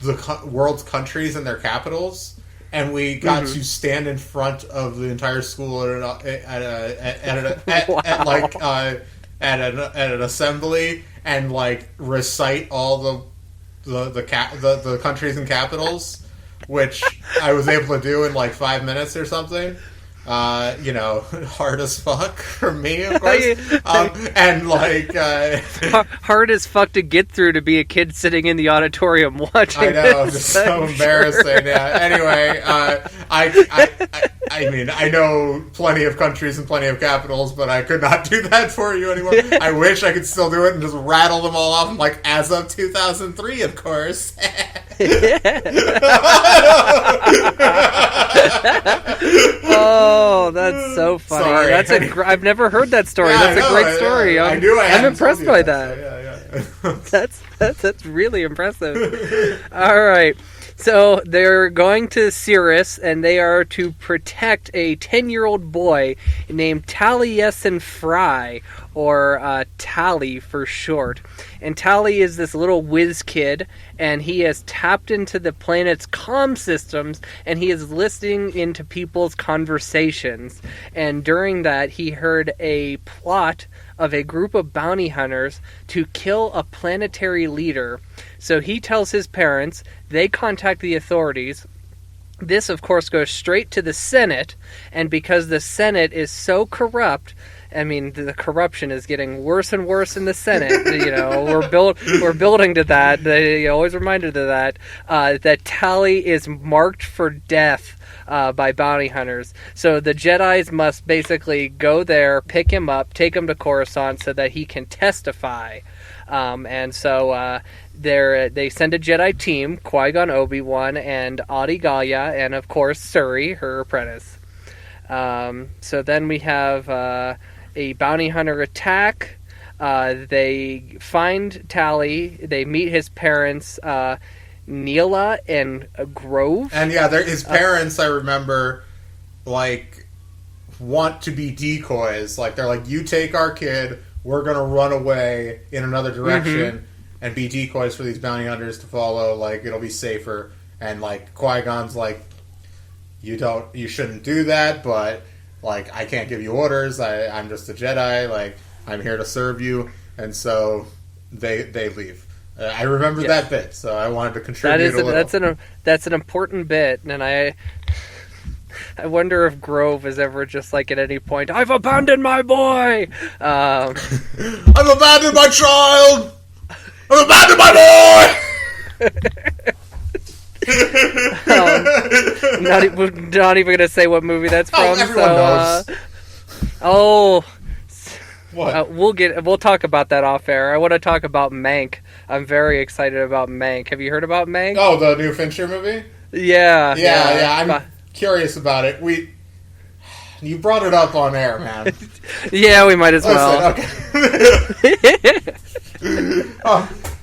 the world's countries and their capitals, and we got to stand in front of the entire school at an assembly and like recite all the countries and capitals, which I was able to do in like 5 minutes or something. Hard as fuck for me, of course. And like hard as fuck to get through to be a kid sitting in the auditorium watching. I know, it's so embarrassing. Yeah. Anyway, I mean, I know plenty of countries and plenty of capitals, but I could not do that for you anymore. I wish I could still do it and just rattle them all off, like as of 2003, of course. Oh, that's so funny. Sorry. I've never heard that story. Yeah, that's a great story. I'm impressed by that. That's really impressive. All right. So they're going to Cirrus, and they are to protect a 10-year-old boy named Taliesin Fry, or Tally for short. And Tally is this little whiz kid, and he has tapped into the planet's comm systems, and he is listening into people's conversations. And during that, he heard a plot of a group of bounty hunters to kill a planetary leader. So he tells his parents, they contact the authorities. This, of course, goes straight to the Senate, and because the Senate is so corrupt, I mean, the corruption is getting worse and worse in the Senate. We're building to that. They always reminded of that. That Tally is marked for death by bounty hunters. So the Jedis must basically go there, pick him up, take him to Coruscant so that he can testify. And so they send a Jedi team: Qui-Gon, Obi-Wan, and Adi Gallia, and of course Suri, her apprentice. So then we have a bounty hunter attack. They find Tally. They meet his parents, Neela and Grove. And yeah, his parents, I remember, like, want to be decoys. Like, they're like, you take our kid, we're going to run away in another direction and be decoys for these bounty hunters to follow. Like, it'll be safer. And, like, Qui-Gon's like, you shouldn't do that, but, like, I can't give you orders. I'm just a Jedi. Like, I'm here to serve you. And so they leave. I remember that bit, so I wanted to contribute a little. That's an important bit, and I wonder if Grove is ever just like at any point, I've abandoned my boy! I've abandoned my child! I've abandoned my boy! Not even going to say what movie that's from. Everyone knows. What? We'll talk about that off air. I want to talk about Mank. I'm very excited about Mank. Have you heard about Mank? Oh, the new Fincher movie? Yeah. I'm curious about it. You brought it up on air, man. Yeah, we might as well. Okay.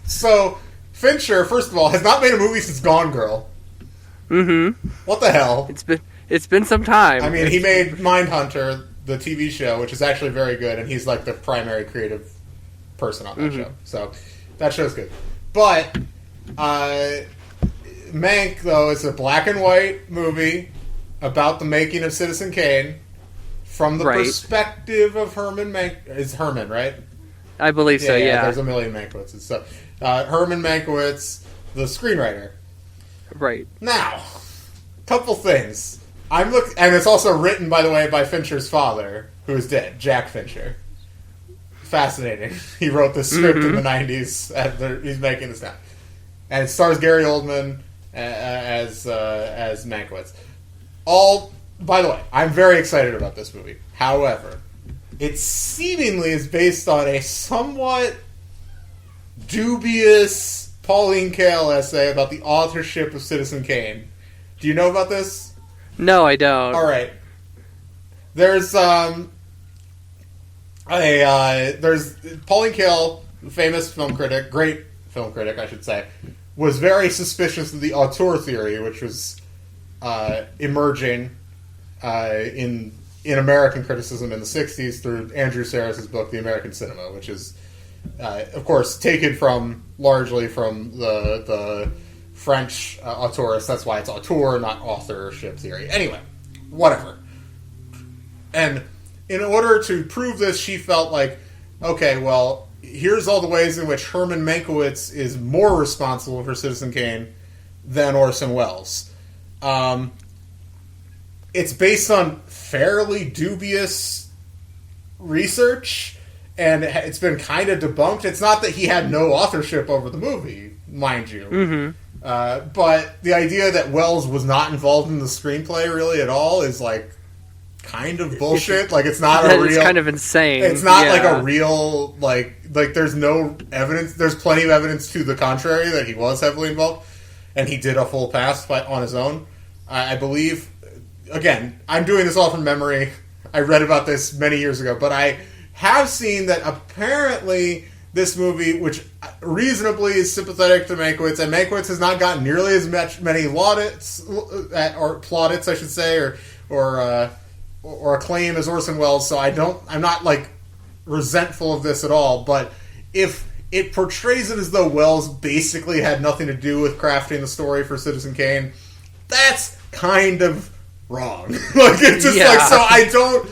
So Fincher, first of all, has not made a movie since Gone Girl. Mm-hmm. What the hell? It's been some time. I mean, he made Mindhunter, the TV show, which is actually very good, and he's like the primary creative person on that show. So that show's good. But Mank, though, is a black and white movie about the making of Citizen Kane from the perspective of Herman Mankiewicz. It's Herman, right? I believe so, yeah. There's a million Mankiewiczes. So Herman Mankiewicz, the screenwriter. Right. Now, couple things. And it's also written, by the way, by Fincher's father, who is dead, Jack Fincher. Fascinating. He wrote this script in the 90s. He's making this now. And it stars Gary Oldman, as Mankiewicz. All, by the way, I'm very excited about this movie. However, it seemingly is based on a somewhat dubious Pauline Kael essay about the authorship of Citizen Kane. Do you know about this? No, I don't. All right. There's there's Pauline Kael, famous film critic, great film critic, I should say, was very suspicious of the auteur theory, which was emerging in American criticism in the 60s through Andrew Sarris's book, The American Cinema, which is, of course, taken largely from the French auteurists. That's why it's auteur, not authorship theory. Anyway, whatever. And in order to prove this, she felt like, okay, well, here's all the ways in which Herman Mankiewicz is more responsible for Citizen Kane than Orson Welles. It's based on fairly dubious research, and it's been kind of debunked. It's not that he had no authorship over the movie, mind you. Mm-hmm. But the idea that Welles was not involved in the screenplay really at all is, like, kind of bullshit. Like, it's not a real... It's kind of insane. It's not, like, a real, like, there's no evidence. There's plenty of evidence to the contrary that he was heavily involved, and he did a full pass on his own. I believe... Again, I'm doing this all from memory. I read about this many years ago, but I have seen that apparently this movie, which reasonably is sympathetic to Mankiewicz, and Mankiewicz has not gotten nearly as many plaudits, I should say, or acclaim as Orson Welles. So I'm not like resentful of this at all. But if it portrays it as though Welles basically had nothing to do with crafting the story for Citizen Kane, that's kind of wrong. Like, it's just like, so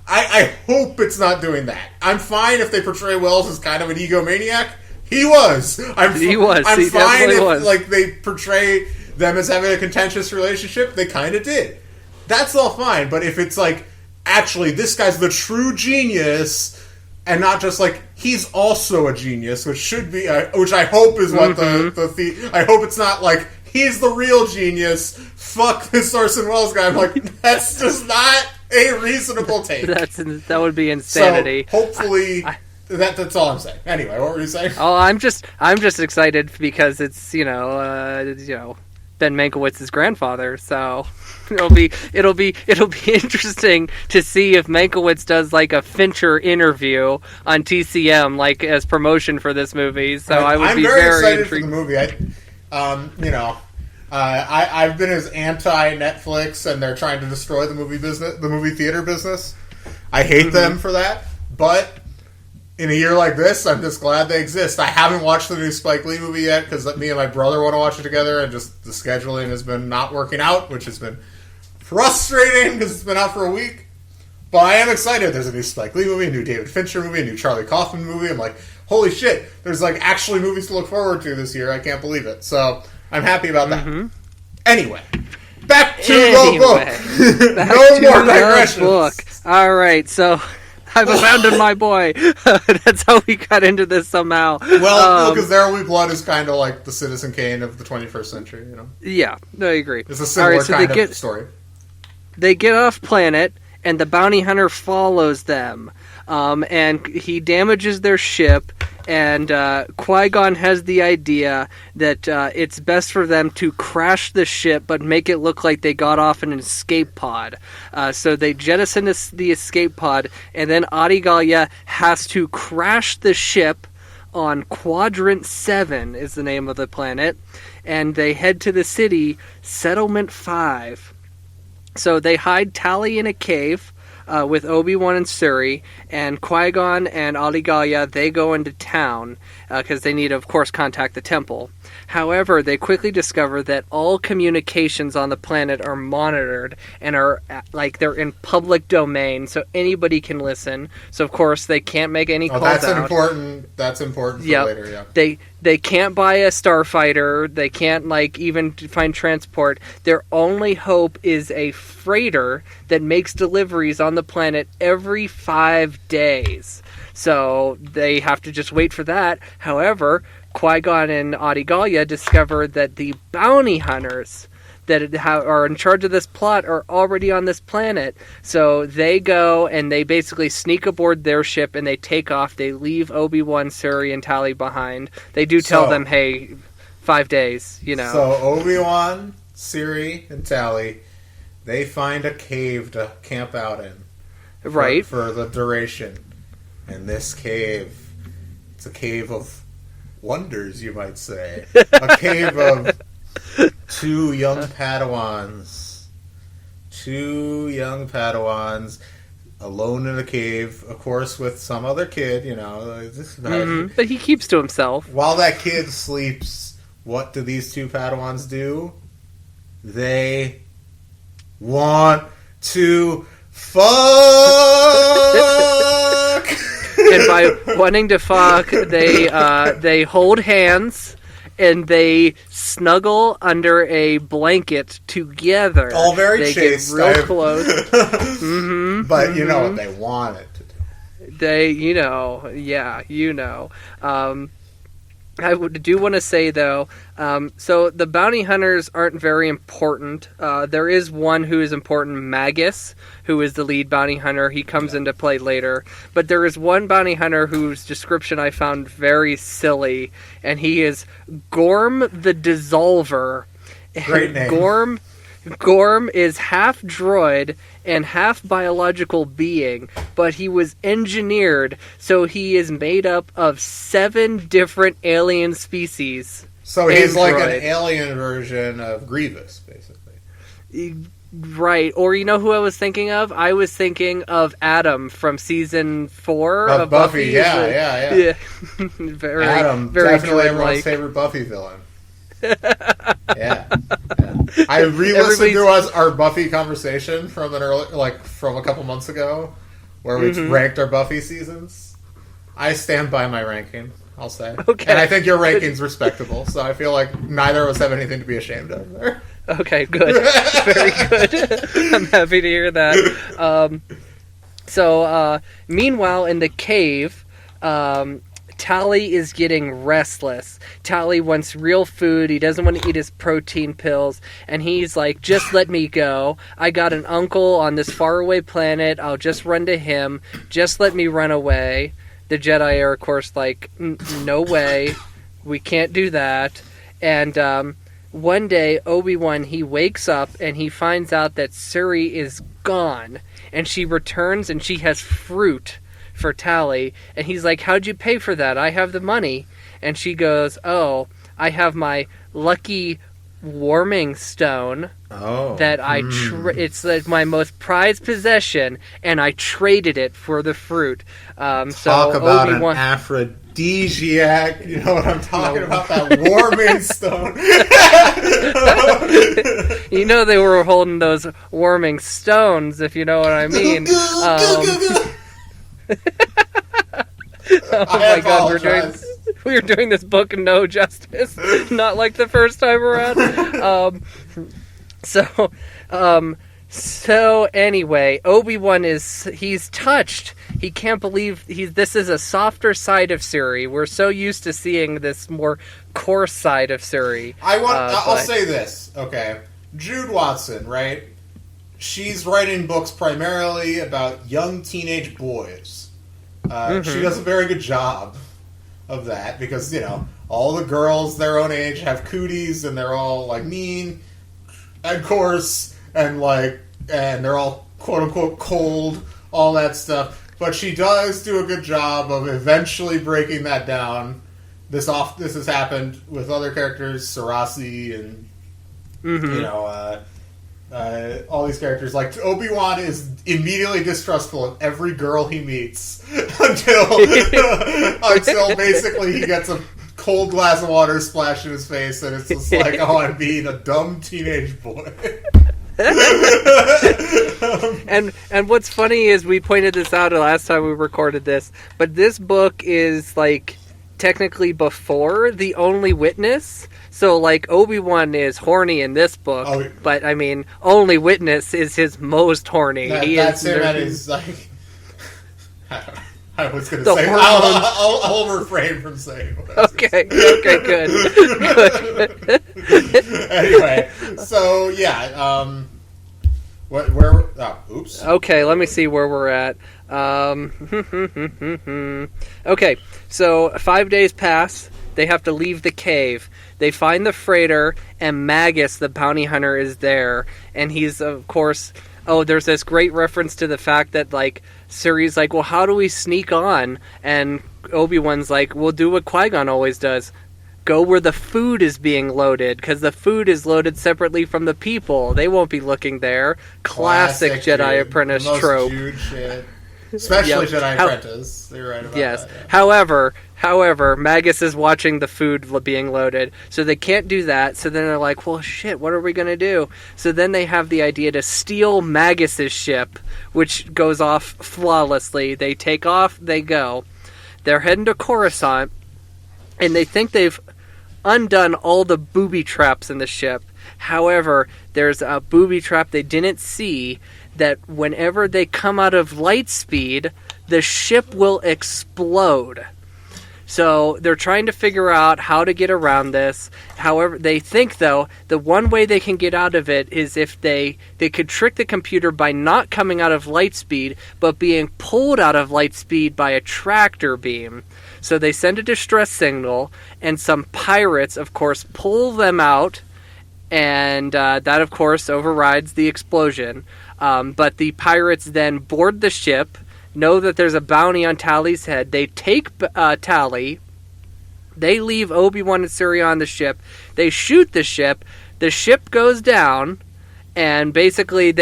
I hope it's not doing that. I'm fine if they portray Welles as kind of an egomaniac. He was. I'm fine if like they portray them as having a contentious relationship. They kind of did. That's all fine. But if it's like, actually, this guy's the true genius, and not just like, he's also a genius, which should be, which I hope is what I hope it's not like, he's the real genius, fuck this Orson Welles guy. I'm like, that's just not a reasonable take. That would be insanity. So, hopefully, that's all I'm saying. Anyway, what were you saying? Oh, I'm just excited because it's, Ben Mankiewicz's grandfather, so it'll be interesting to see if Mankiewicz does like a Fincher interview on TCM, like as promotion for this movie. So I'm very excited intrigued for the movie. I've been as anti-Netflix, and they're trying to destroy the movie theater business. I hate them for that, but in a year like this, I'm just glad they exist. I haven't watched the new Spike Lee movie yet, because me and my brother want to watch it together, and just the scheduling has been not working out, which has been frustrating, because it's been out for a week. But I am excited. There's a new Spike Lee movie, a new David Fincher movie, a new Charlie Kaufman movie. I'm like, holy shit, there's like actually movies to look forward to this year. I can't believe it. So I'm happy about that. Anyway, back to the book. No more digressions. Book. All right, so I've abandoned my boy. That's how we got into this somehow. Well, because There Will Be Blood is kind of like the Citizen Kane of the 21st century, you know? Yeah, I agree. It's a similar kind of story. They get off planet, and the bounty hunter follows them. And he damages their ship, and Qui-Gon has the idea that it's best for them to crash the ship, but make it look like they got off in an escape pod. So they jettison the escape pod, and then Adi Gallia has to crash the ship on Quadrant 7 is the name of the planet, and they head to the city, Settlement 5. So they hide Tally in a cave with Obi-Wan and Siri, and Qui-Gon and Adi Gallia, they go into town because they need to, of course, contact the temple. However, they quickly discover that all communications on the planet are monitored and are like they're in public domain, so anybody can listen. So of course they can't make any calls that's out. That's important for later. Yeah. They can't buy a starfighter. They can't like even find transport. Their only hope is a freighter that makes deliveries on the planet every 5 days. So they have to just wait for that. However, Qui-Gon and Odigalia discover that the bounty hunters that are in charge of this plot are already on this planet. So they go and they basically sneak aboard their ship and they take off. They leave Obi-Wan, Siri, and Tali behind. They do tell them, hey, 5 days, you know. So Obi-Wan, Siri, and Tali, they find a cave to camp out in. Right. For the duration. And this cave, it's a cave of wonders, you might say. A cave of two young Padawans. Two young Padawans alone in a cave, of course, with some other kid, you know. But he keeps to himself. While that kid sleeps, what do these two Padawans do? They want to fuck! And by wanting to fuck, they hold hands and they snuggle under a blanket together. All very they chaste. Get real close. But you know what they wanted to do. They, I do want to say, though, so the bounty hunters aren't very important. There is one who is important, Magus, who is the lead bounty hunter. He comes into play later. But there is one bounty hunter whose description I found very silly, and he is Gorm the Dissolver. Great name. Gorm is half droid and half biological being, but he was engineered, so he is made up of 7 different alien species. So he's like an alien version of Grievous, basically. Right. Or you know who I was thinking of? I was thinking of Adam from season 4 of Buffy. Yeah. Very, Adam, very definitely everyone's favorite Buffy villain. Yeah. I re-listened to our Buffy conversation from from a couple months ago, where we ranked our Buffy seasons. I stand by my ranking, I'll say. Okay. And I think your ranking's respectable, so I feel like neither of us have anything to be ashamed of there. Okay, good. Very good. I'm happy to hear that. Meanwhile, in the cave, Tali is getting restless. Tali wants real food. He doesn't want to eat his protein pills. And he's like, just let me go. I got an uncle on this faraway planet. I'll just run to him. Just let me run away. The Jedi are, of course, like, no way. We can't do that. And one day, Obi-Wan, he wakes up and he finds out that Suri is gone. And she returns and she has fruit for Tali, and he's like, how'd you pay for that? I have the money. And she goes, oh, I have my lucky warming stone that it's like my most prized possession, and I traded it for the fruit. Talk about Obi-Wan, an aphrodisiac. You know what I'm talking about? That warming stone. You know they were holding those warming stones, if you know what I mean. Oh my God, we're doing this book no justice. Not like the first time around. So anyway, Obi-Wan he's touched. He can't believe this is a softer side of Suri. We're so used to seeing this more coarse side of Suri. I'll say this, okay. Jude Watson, right? She's writing books primarily about young teenage boys. She does a very good job of that because, you know, all the girls their own age have cooties and they're all, like, mean and coarse and, like, and they're all quote-unquote cold, all that stuff. But she does do a good job of eventually breaking that down. This has happened with other characters, Sarasi and, you know, all these characters. Like, Obi-Wan is immediately distrustful of every girl he meets until basically he gets a cold glass of water splashed in his face and it's just like, oh, I'm being a dumb teenage boy. And what's funny is we pointed this out the last time we recorded this, but this book is like technically before The Only Witness. So, like, Obi-Wan is horny in this book, but, I mean, Only Witness is his most horny. That's him at his, like, I I was going to The say, hormones. I'll refrain from saying what I was Okay, good. Anyway, so yeah, oops. Okay, let me see where we're at. Okay, so 5 days pass. They have to leave the cave. They find the freighter, and Magus, the bounty hunter, is there. And he's, of course... Oh, there's this great reference to the fact that, like, Siri's like, well, how do we sneak on? And Obi-Wan's like, we'll do what Qui-Gon always does. Go where the food is being loaded, because the food is loaded separately from the people. They won't be looking there. Classic Jedi Jude. Apprentice The most trope. Jude shit. Especially Jedi Apprentice. You're right about Yes. that. Yeah. However, Magus is watching the food being loaded, so they can't do that. So then they're like, well, shit, what are we going to do? So then they have the idea to steal Magus's ship, which goes off flawlessly. They take off, they go. They're heading to Coruscant, and they think they've undone all the booby traps in the ship. However, there's a booby trap they didn't see, that whenever they come out of light speed, the ship will explode. So they're trying to figure out how to get around this. However, they think, though, the one way they can get out of it is if they could trick the computer by not coming out of light speed, but being pulled out of light speed by a tractor beam. So they send a distress signal, and some pirates, of course, pull them out, and that, of course, overrides the explosion. But the pirates then board the ship, know that there's a bounty on Tally's head. They take Tally. They leave Obi-Wan and Siri on the ship. They shoot the ship. The ship goes down, and basically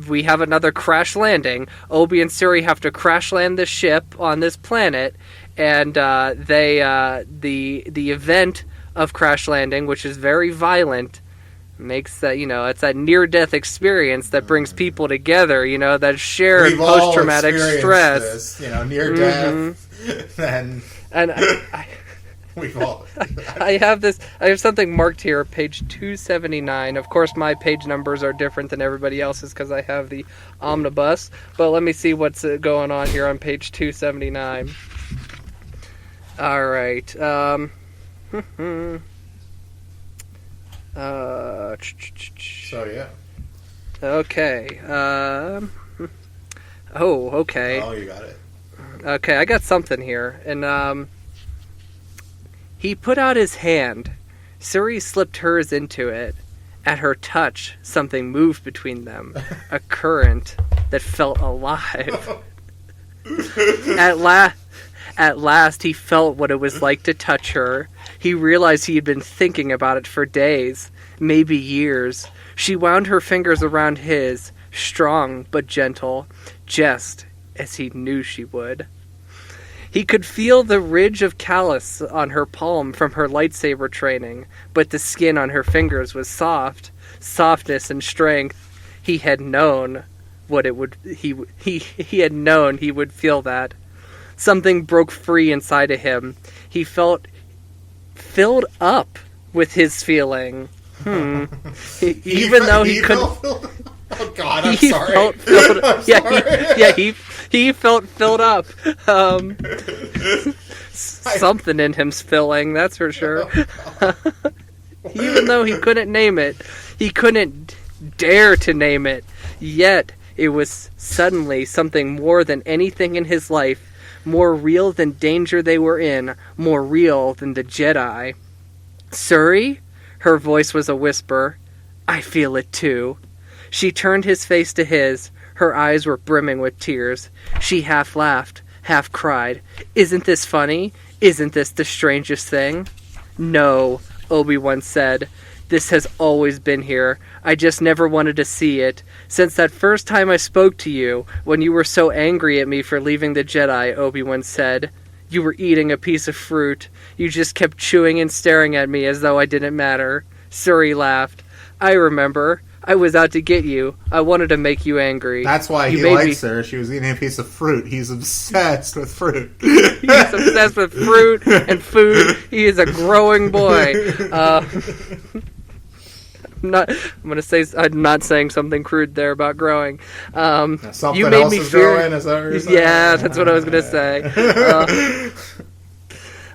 we have another crash landing. Obi and Siri have to crash land the ship on this planet, and the event of crash landing, which is very violent, makes that, it's that near-death experience that brings people together, that shared post-traumatic stress. This, near-death, and we've all... I have something marked here, page 279. Of course, my page numbers are different than everybody else's because I have the omnibus, but let me see what's going on here on page 279. All right. So yeah. Okay. Okay. Oh, you got it. Okay, I got something here, and he put out his hand. Siri slipped hers into it. At her touch, something moved between them, a current that felt alive. At last, he felt what it was like to touch her. He realized he had been thinking about it for days, maybe years. She wound her fingers around his, strong but gentle, just as he knew she would. He could feel the ridge of callus on her palm from her lightsaber training, but the skin on her fingers was soft, softness and strength. He had known what it would. He had known he would feel that. Something broke free inside of him. He felt filled up with his feeling. Even though he couldn't. Oh God, I'm sorry. He felt filled up. Something in him's filling, that's for sure. Even though he couldn't name it, he couldn't dare to name it. Yet it was suddenly something more than anything in his life. More real than danger they were in, more real than the Jedi. Suri? Her voice was a whisper. I feel it too. She turned his face to his. Her eyes were brimming with tears. She half laughed, half cried. Isn't this funny? Isn't this the strangest thing? No, Obi-Wan said. This has always been here. I just never wanted to see it. Since that first time I spoke to you, when you were so angry at me for leaving the Jedi, Obi-Wan said. You were eating a piece of fruit. You just kept chewing and staring at me as though I didn't matter. Suri laughed. I remember. I was out to get you. I wanted to make you angry. That's why he likes her. She was eating a piece of fruit. He's obsessed with fruit. He's obsessed with fruit and food. He is a growing boy. I'm not saying something crude there about growing. Something you made else me is growing, is that what you're saying? Yeah, that's what I was gonna say.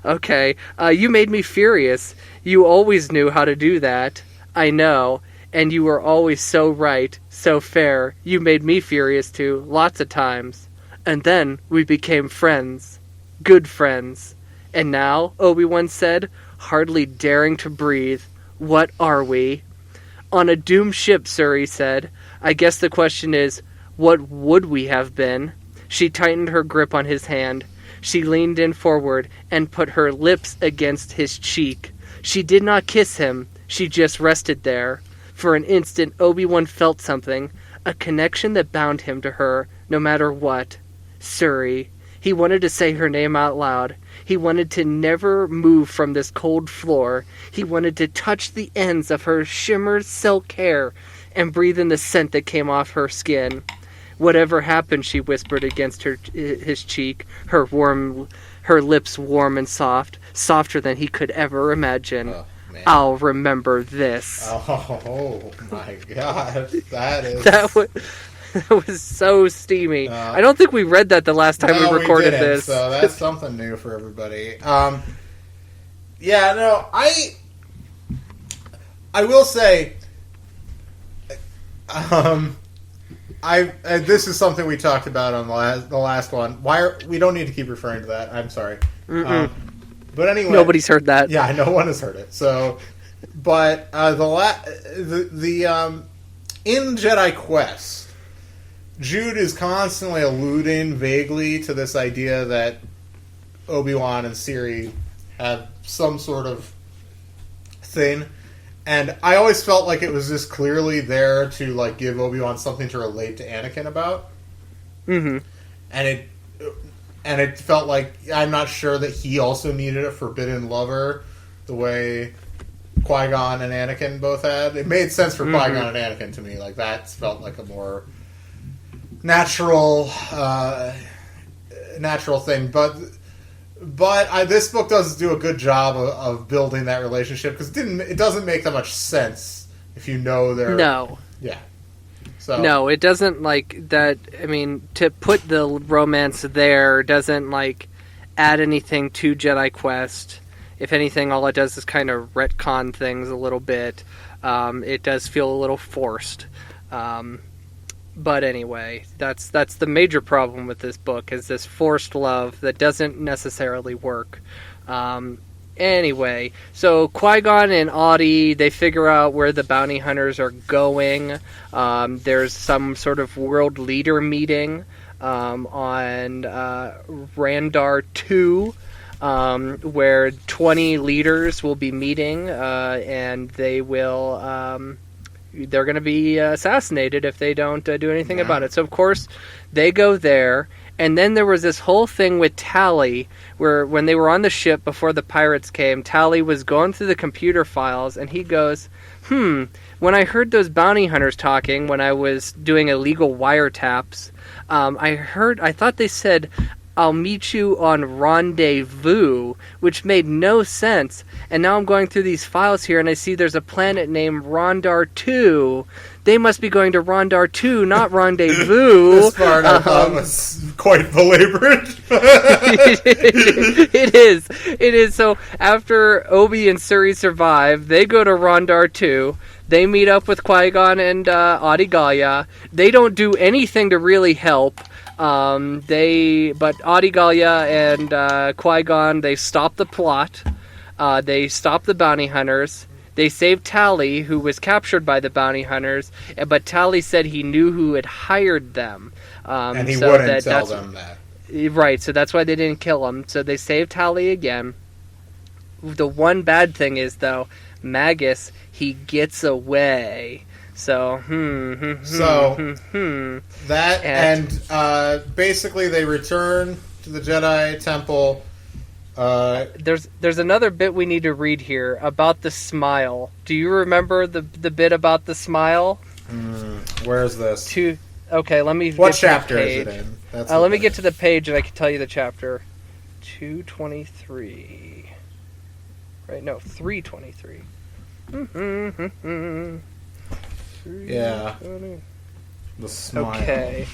Okay, you made me furious. You always knew how to do that. I know, and you were always so right, so fair. You made me furious too, lots of times. And then we became friends, good friends. And now, Obi-Wan said, hardly daring to breathe, what are we? On a doomed ship, Siri said. I guess the question is, what would we have been? She tightened her grip on his hand. She leaned in forward and put her lips against his cheek. She did not kiss him. She just rested there. For an instant, Obi-Wan felt something, a connection that bound him to her, no matter what. Suri. He wanted to say her name out loud. He wanted to never move from this cold floor. He wanted to touch the ends of her shimmered silk hair and breathe in the scent that came off her skin. Whatever happened, she whispered against his cheek, her lips warm and soft, softer than he could ever imagine. Oh, man. I'll remember this. Oh my God, that was so steamy. I don't think we read that the last time we recorded this. So that's something new for everybody. Yeah, no, I will say, this is something we talked about on the last one. We don't need to keep referring to that. I'm sorry. But anyway, nobody's heard that. Yeah, no one has heard it. So, but in Jedi Quest, Jude is constantly alluding vaguely to this idea that Obi-Wan and Siri have some sort of thing. And I always felt like it was just clearly there to like give Obi-Wan something to relate to Anakin about. Mm-hmm. And it felt like I'm not sure that he also needed a forbidden lover the way Qui-Gon and Anakin both had. It made sense for Qui-Gon and Anakin to me. Like that felt like a more natural thing. But this book does do a good job of building that relationship because it doesn't make that much sense if you know they're yeah. So no, it doesn't like that. I mean, to put the romance there doesn't like add anything to Jedi Quest. If anything, all it does is kind of retcon things a little bit. It does feel a little forced. But anyway, that's the major problem with this book is this forced love that doesn't necessarily work. Anyway, so Qui-Gon and Audi, they figure out where the bounty hunters are going. There's some sort of world leader meeting on Randar 2, where 20 leaders will be meeting, and they will... they're going to be assassinated if they don't do anything about it. So, of course, they go there. And then there was this whole thing with Tally, where when they were on the ship before the pirates came, Tally was going through the computer files, and he goes, when I heard those bounty hunters talking when I was doing illegal wiretaps, I thought they said, I'll meet you on Rendezvous, which made no sense. And now I'm going through these files here, and I see there's a planet named Rondar 2. They must be going to Rondar 2, not Rendezvous. This part I thought was quite belabored. It is. It is. So after Obi and Suri survive, they go to Rondar 2. They meet up with Qui-Gon and Adi Gallia. They don't do anything to really help. But Adi Gallia and Qui-Gon, they stop the plot. They stop the bounty hunters. They save Tally, who was captured by the bounty hunters, but Tally said he knew who had hired them. And he wouldn't tell them that. Right, so that's why they didn't kill him. So they saved Tally again. The one bad thing is, though, Magus, he gets away. So, that, and basically they return to the Jedi Temple. There's another bit we need to read here about the smile. Do you remember the bit about the smile? Where is this? Okay, let me. What chapter is it in? Let me get to the page and I can tell you the chapter. 223. Right? No, 323. Yeah. The smile. Okay.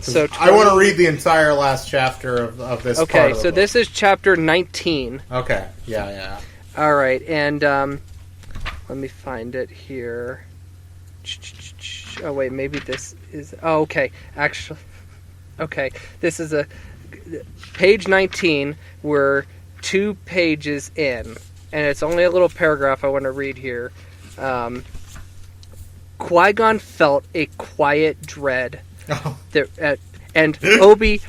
So I want to read the entire last chapter of this. Okay, part of the so book. this is chapter 19. Okay. Yeah. All right, and let me find it here. Oh wait, maybe this is. Oh, okay. Actually, okay. This is a page 19. We're 2 pages in, and it's only a little paragraph I want to read here. Qui-Gon felt a quiet dread. Oh. And Obi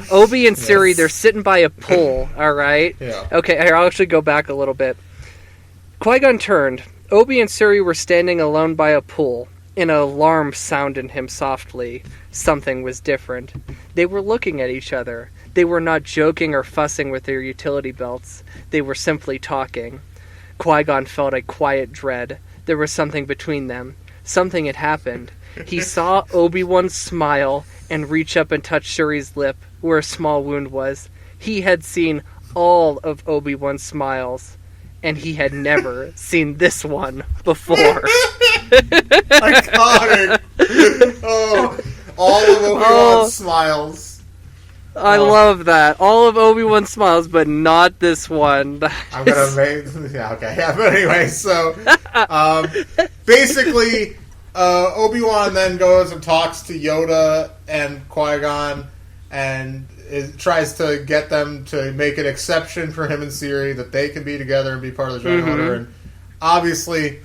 and Siri, Yes. they're sitting by a pool, all right? Yeah. Okay, I'll actually go back a little bit. Qui-Gon turned. Obi and Siri were standing alone by a pool. An alarm sounded him softly. Something was different. They were looking at each other. They were not joking or fussing with their utility belts. They were simply talking. Qui-Gon felt a quiet dread. There was something between them. Something had happened. He saw Obi-Wan smile and reach up and touch Suri's lip, where a small wound was. He had seen all of Obi-Wan's smiles, and he had never seen this one before. Iconic. Oh, all of Obi-Wan's smiles. I love that. All of Obi-Wan's smiles, but not this one. I'm gonna make. Yeah, okay. Yeah, but anyway, so basically, Obi-Wan then goes and talks to Yoda and Qui-Gon, and tries to get them to make an exception for him and Siri that they can be together and be part of the Jedi Order. And obviously,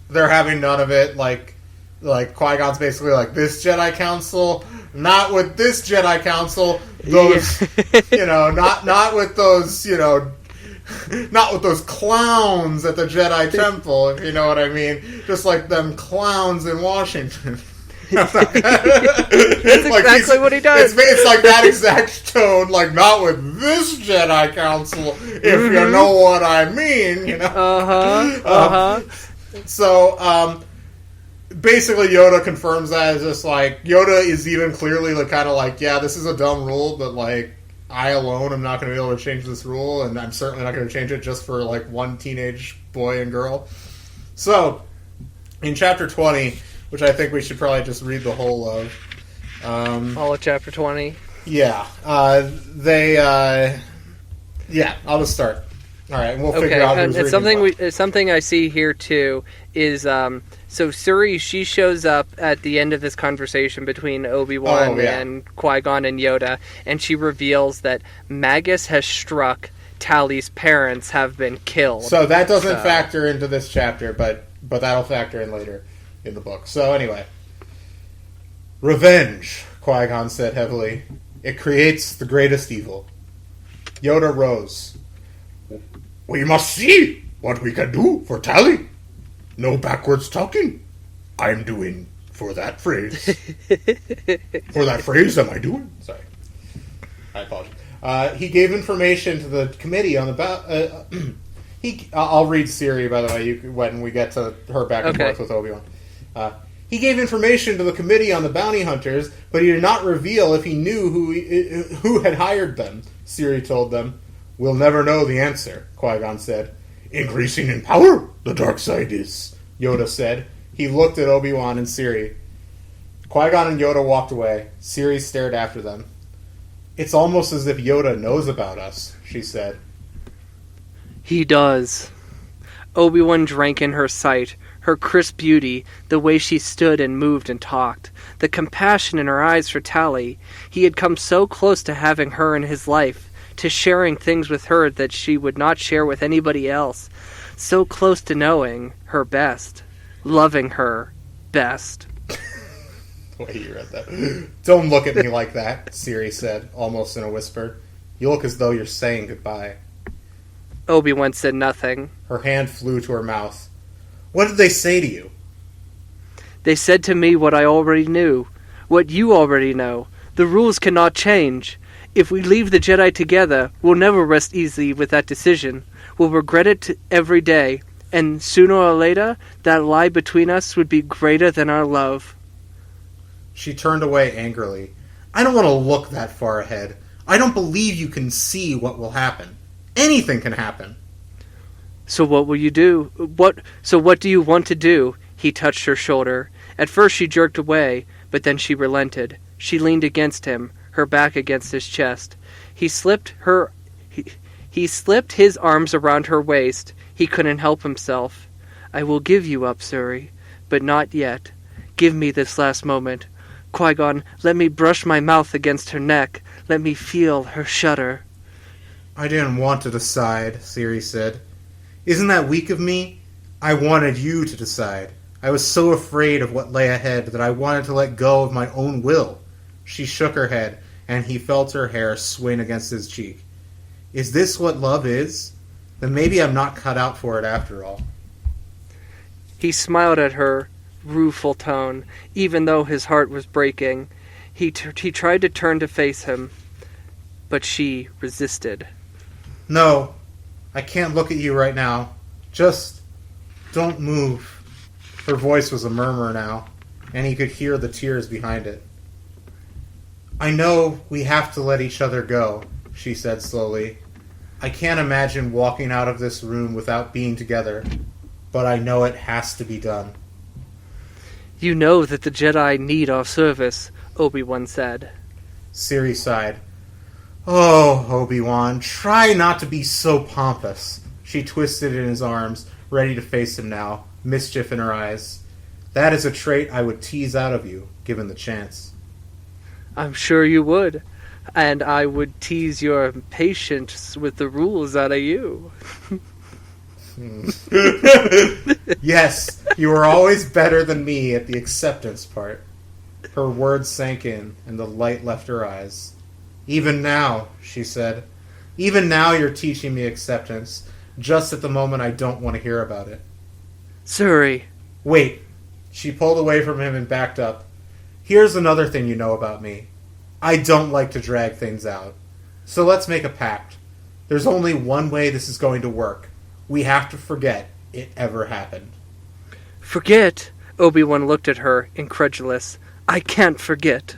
they're having none of it. Like Qui-Gon's basically like, this Jedi Council, not with this Jedi Council. Those, not with those, not with those clowns at the Jedi Temple, if you know what I mean. Just like them clowns in Washington. That's exactly what he does. It's like that exact tone, like, not with this Jedi Council, if you know what I mean, So, basically Yoda confirms that. It's just like, Yoda is even clearly like, kind of like, yeah, this is a dumb rule, but like, I alone am not going to be able to change this rule, and I'm certainly not going to change it just for like one teenage boy and girl. So, in chapter 20, which I think we should probably just read the whole of. All of chapter 20? Yeah. I'll just start. All right, and we'll figure out who's reading what. Something I see here, too, is... so Suri, she shows up at the end of this conversation between Obi-Wan and Qui-Gon and Yoda, and she reveals that Magus has struck, Tally's parents have been killed. So that doesn't factor into this chapter, but that'll factor in later in the book. So anyway. Revenge, Qui-Gon said heavily. It creates the greatest evil. Yoda rose. We must see what we can do for Tally. No backwards talking. I'm doing for that phrase. For that phrase, am I doing? Sorry. I apologize. He gave information to the committee on the... I'll read Siri, by the way, when we get to her back and forth with Obi-Wan. He gave information to the committee on the bounty hunters, but he did not reveal if he knew who had hired them, Siri told them. We'll never know the answer, Qui-Gon said. Increasing in power, the dark side is, Yoda said. He looked at Obi-Wan and Siri. Qui-Gon and Yoda walked away. Siri stared after them. It's almost as if Yoda knows about us, she said. He does. Obi-Wan drank in her sight, her crisp beauty, the way she stood and moved and talked, the compassion in her eyes for Tally. He had come so close to having her in his life, to sharing things with her that she would not share with anybody else, so close to knowing her best, loving her best. The way you read that. Don't look at me like that, Siri said, almost in a whisper. You look as though you're saying goodbye. Obi-Wan said nothing. Her hand flew to her mouth. What did they say to you? They said to me what I already knew, what you already know. The rules cannot change. If we leave the Jedi together, we'll never rest easy with that decision. We'll regret it every day, and sooner or later, that lie between us would be greater than our love. She turned away angrily. I don't want to look that far ahead. I don't believe you can see what will happen. Anything can happen. So what will you do? What do you want to do? He touched her shoulder. At first she jerked away, but then she relented. She leaned against him, her back against his chest. He slipped his arms around her waist. He couldn't help himself. I will give you up, Suri, but not yet. Give me this last moment. Qui-Gon, let me brush my mouth against her neck. Let me feel her shudder. I didn't want to decide, Siri said. Isn't that weak of me? I wanted you to decide. I was so afraid of what lay ahead that I wanted to let go of my own will. She shook her head, and he felt her hair swing against his cheek. Is this what love is? Then maybe I'm not cut out for it after all. He smiled at her rueful tone, even though his heart was breaking. He tried to turn to face him, but she resisted. No, I can't look at you right now. Just don't move. Her voice was a murmur now, and he could hear the tears behind it. I know we have to let each other go, she said slowly. I can't imagine walking out of this room without being together, but I know it has to be done. You know that the Jedi need our service, Obi-Wan said. Siri sighed. Oh, Obi-Wan, try not to be so pompous. She twisted in his arms, ready to face him now, mischief in her eyes. That is a trait I would tease out of you, given the chance. I'm sure you would. And I would tease your patience with the rules out of you. Yes, you are always better than me at the acceptance part. Her words sank in, and the light left her eyes. Even now, she said. Even now you're teaching me acceptance, just at the moment I don't want to hear about it. Suri. Wait. She pulled away from him and backed up. Here's another thing you know about me. I don't like to drag things out. So let's make a pact. There's only one way this is going to work. We have to forget it ever happened. Forget? Obi-Wan looked at her, incredulous. I can't forget.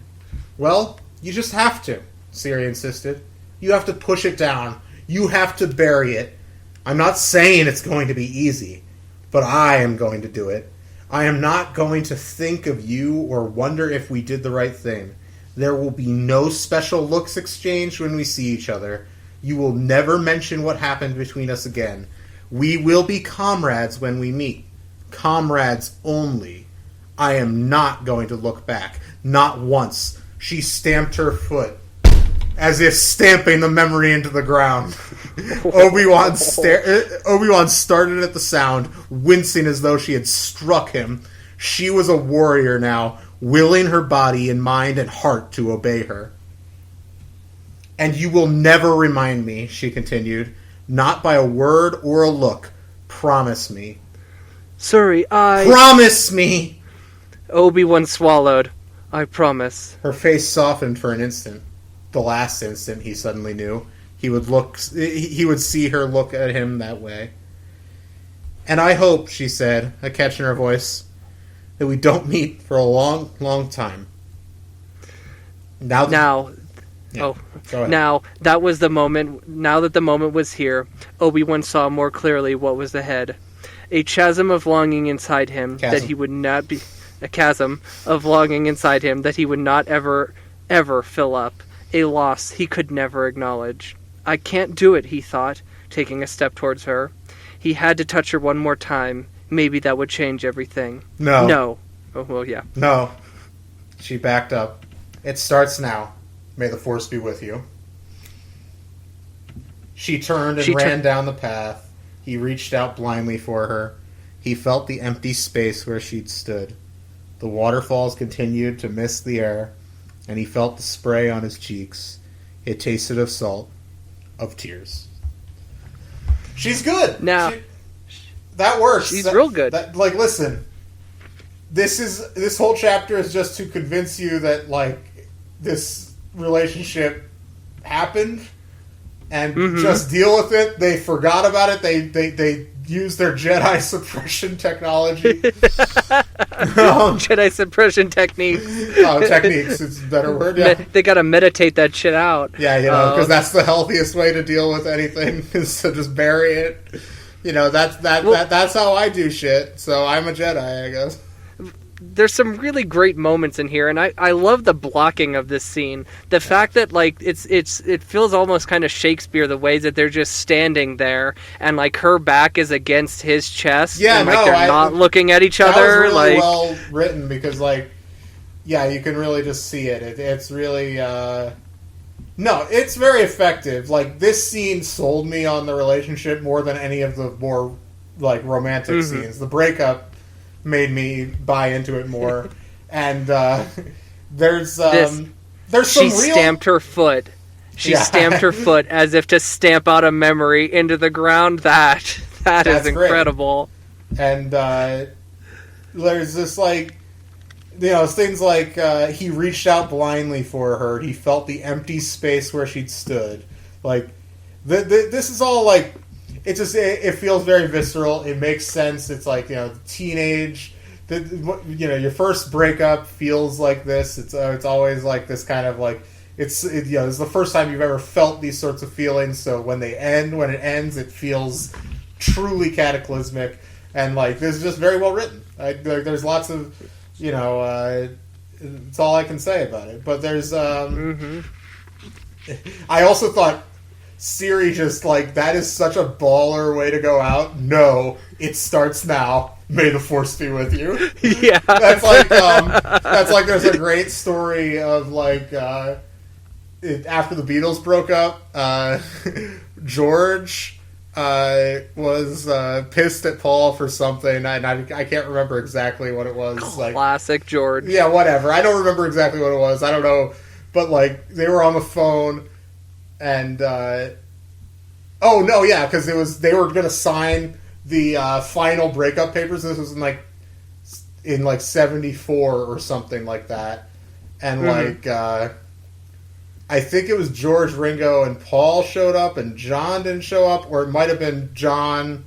Well, you just have to, Siri insisted. You have to push it down. You have to bury it. I'm not saying it's going to be easy, but I am going to do it. I am not going to think of you or wonder if we did the right thing. There will be no special looks exchanged when we see each other. You will never mention what happened between us again. We will be comrades when we meet. Comrades only. I am not going to look back. Not once. She stamped her foot, as if stamping the memory into the ground. Obi-Wan started at the sound, wincing as though she had struck him. She was a warrior now, willing her body and mind and heart to obey her. And you will never remind me, she continued, not by a word or a look. Promise me. Suri, Promise me! Obi-Wan swallowed. I promise. Her face softened for an instant. The last instant, he suddenly knew. He would see her look at him that way. And I hope, she said, a catch in her voice, that we don't meet for a long, long time. Now, that was the moment. Now that the moment was here, Obi-Wan saw more clearly what was ahead. A chasm of longing inside him that he would not be... A chasm of longing inside him that he would not ever fill up. A loss he could never acknowledge. I can't do it, he thought, taking a step towards her. He had to touch her one more time. Maybe that would change everything. No. Oh, well, yeah. No. She backed up. It starts now. May the Force be with you. She turned and ran down the path. He reached out blindly for her. He felt the empty space where she'd stood. The waterfalls continued to mist the air, and he felt the spray on his cheeks. It tasted of salt, of tears. She's good. Now, that works. She's real good. Listen. This whole chapter is just to convince you that this relationship happened, and just deal with it. They forgot about it. They used their Jedi suppression technology. Jedi suppression techniques. Techniques. It's a better word. Yeah. They gotta meditate that shit out. Yeah, because that's the healthiest way to deal with anything is to just bury it. That's how I do shit. So I'm a Jedi, I guess. there's some really great moments in here, and I love the blocking of this scene. The fact that like it feels almost kind of Shakespeare, the way that they're just standing there and like her back is against his chest. Yeah, and, like, they're not looking at each other. That was really like well written because like, yeah, you can really just see it. It's really no, it's very effective. Like this scene sold me on the relationship more than any of the more like romantic scenes. The breakup made me buy into it more, and there's some she real... stamped her foot. She stamped her foot as if to stamp out a memory into the ground. That's is incredible. Great. And there's this like, you know, things like he reached out blindly for her. He felt the empty space where she'd stood. Like this is all like. It feels very visceral. It makes sense. It's like, you know, teenage. You know, your first breakup feels like this. It's always like this kind of like it's the first time you've ever felt these sorts of feelings. So when it ends, it feels truly cataclysmic. And like this is just very well written. There's lots of, you know, it's all I can say about it. But there's I also thought. Siri just like that is such a baller way to go out. No, it starts now. May the force be with you. Yeah, that's like there's a great story of like after the Beatles broke up, George was pissed at Paul for something, and I can't remember exactly what it was. Classic George. Yeah, whatever. I don't remember exactly what it was. I don't know, but like they were on the phone. And because they were going to sign the final breakup papers. This was in like 74 or something like that, and I think it was George, Ringo, and Paul showed up, and John didn't show up, or it might have been John,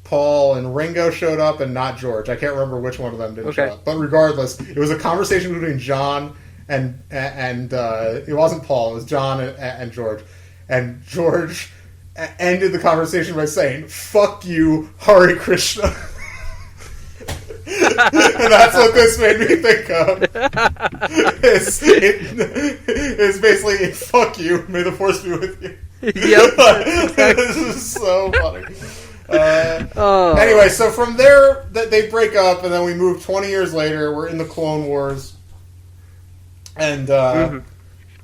Paul, and Ringo showed up, and not George. I can't remember which one of them didn't show up. But regardless, it was a conversation between John. And it wasn't Paul, it was John and George. And George ended the conversation by saying, "Fuck you, Hare Krishna." And that's what this made me think of. It's basically, "Fuck you, may the force be with you." Yep. This is so funny. Anyway, so from there, they break up, and then we move 20 years later. We're in the Clone Wars. And,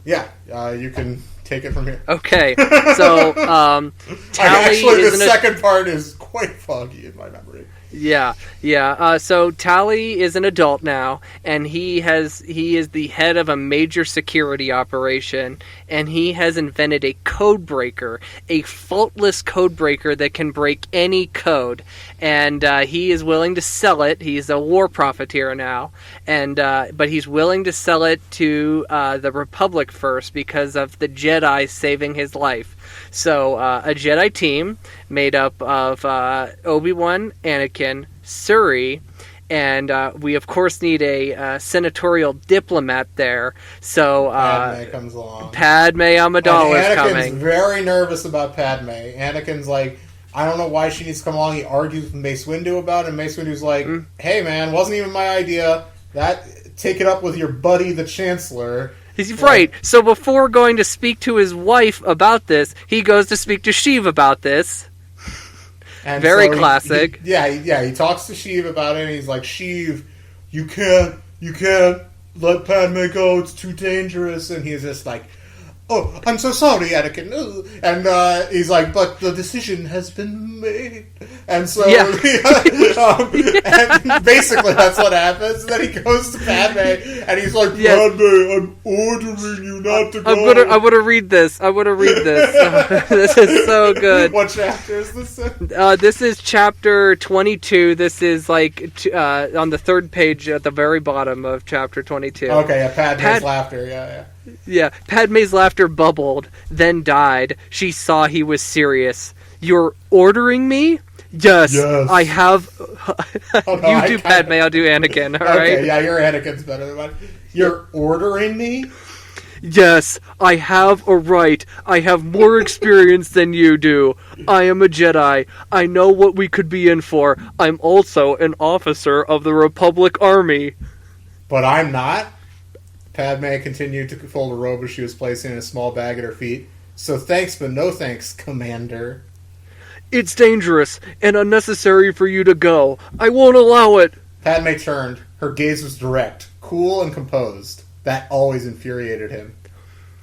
you can take it from here. Okay, so, Tally the second part is quite foggy in my memory. Yeah. So Tally is an adult now, and he is the head of a major security operation, and he has invented a code breaker, a faultless code breaker that can break any code, and he is willing to sell it. He's a war profiteer now, and but he's willing to sell it to the Republic first because of the Jedi saving his life. So, a Jedi team made up of Obi-Wan, Anakin, Siri, and we, of course, need a senatorial diplomat there. So, Padme comes along. Padme Amidala is coming. Anakin's very nervous about Padme. Anakin's like, I don't know why she needs to come along. He argues with Mace Windu about it, and Mace Windu's like, hey, man, wasn't even my idea. Take it up with your buddy, the Chancellor. He's right. So before going to speak to his wife about this, he goes to speak to Sheev about this. And very so classic. He talks to Sheev about it, and he's like, Sheev, you can't let Padme go, it's too dangerous. And he's just like, oh, I'm so sorry, Anakin. And he's like, but the decision has been made. And so, and basically that's what happens. And then he goes to Padme, and he's like, Padme, I'm ordering you not to go. I want to read this. This is so good. What chapter is this in? This is chapter 22. This is like on the third page at the very bottom of chapter 22. Okay, yeah, Padme's laughter, yeah. Yeah, Padme's laughter bubbled, then died. She saw he was serious. You're ordering me? Yes. I have... You do Padme, I'll do Anakin, alright? Okay, yeah, your Anakin's better than mine. You're ordering me? Yes, I have a right. I have more experience than you do. I am a Jedi. I know what we could be in for. I'm also an officer of the Republic Army. But I'm not. Padme continued to fold a robe as she was placing in a small bag at her feet. So thanks, but no thanks, Commander. It's dangerous and unnecessary for you to go. I won't allow it. Padme turned. Her gaze was direct, cool, and composed. That always infuriated him.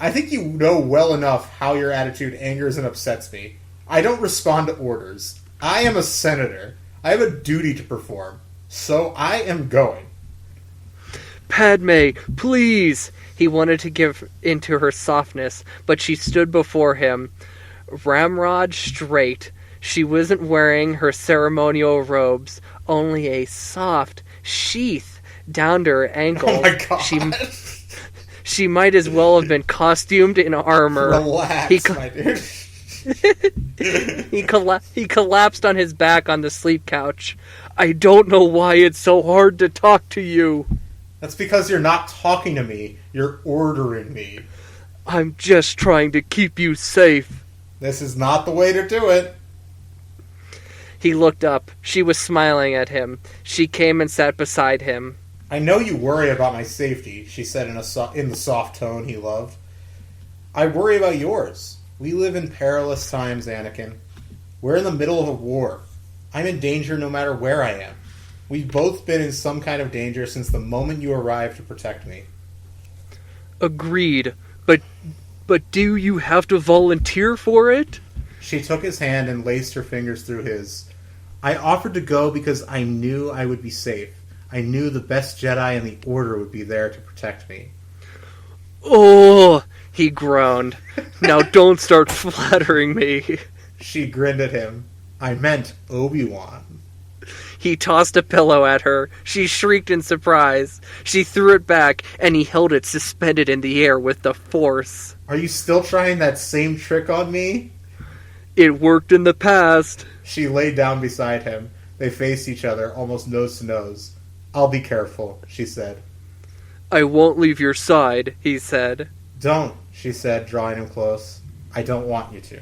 I think you know well enough how your attitude angers and upsets me. I don't respond to orders. I am a senator. I have a duty to perform. So I am going. Padme, please! He wanted to give into her softness, but she stood before him, ramrod straight. She wasn't wearing her ceremonial robes, only a soft sheath down to her ankle. Oh my god. She might as well have been costumed in armor. Relax, my dude. He collapsed on his back on the sleep couch. I don't know why it's so hard to talk to you. That's because you're not talking to me. You're ordering me. I'm just trying to keep you safe. This is not the way to do it. He looked up. She was smiling at him. She came and sat beside him. I know you worry about my safety, she said in the soft tone he loved. I worry about yours. We live in perilous times, Anakin. We're in the middle of a war. I'm in danger no matter where I am. We've both been in some kind of danger since the moment you arrived to protect me. Agreed. But do you have to volunteer for it? She took his hand and laced her fingers through his. I offered to go because I knew I would be safe. I knew the best Jedi in the Order would be there to protect me. Oh, he groaned. Now don't start flattering me. She grinned at him. I meant Obi-Wan. He tossed a pillow at her. She shrieked in surprise. She threw it back, and he held it suspended in the air with the force. Are you still trying that same trick on me? It worked in the past. She lay down beside him. They faced each other, almost nose to nose. I'll be careful, she said. I won't leave your side, he said. Don't, she said, drawing him close. I don't want you to.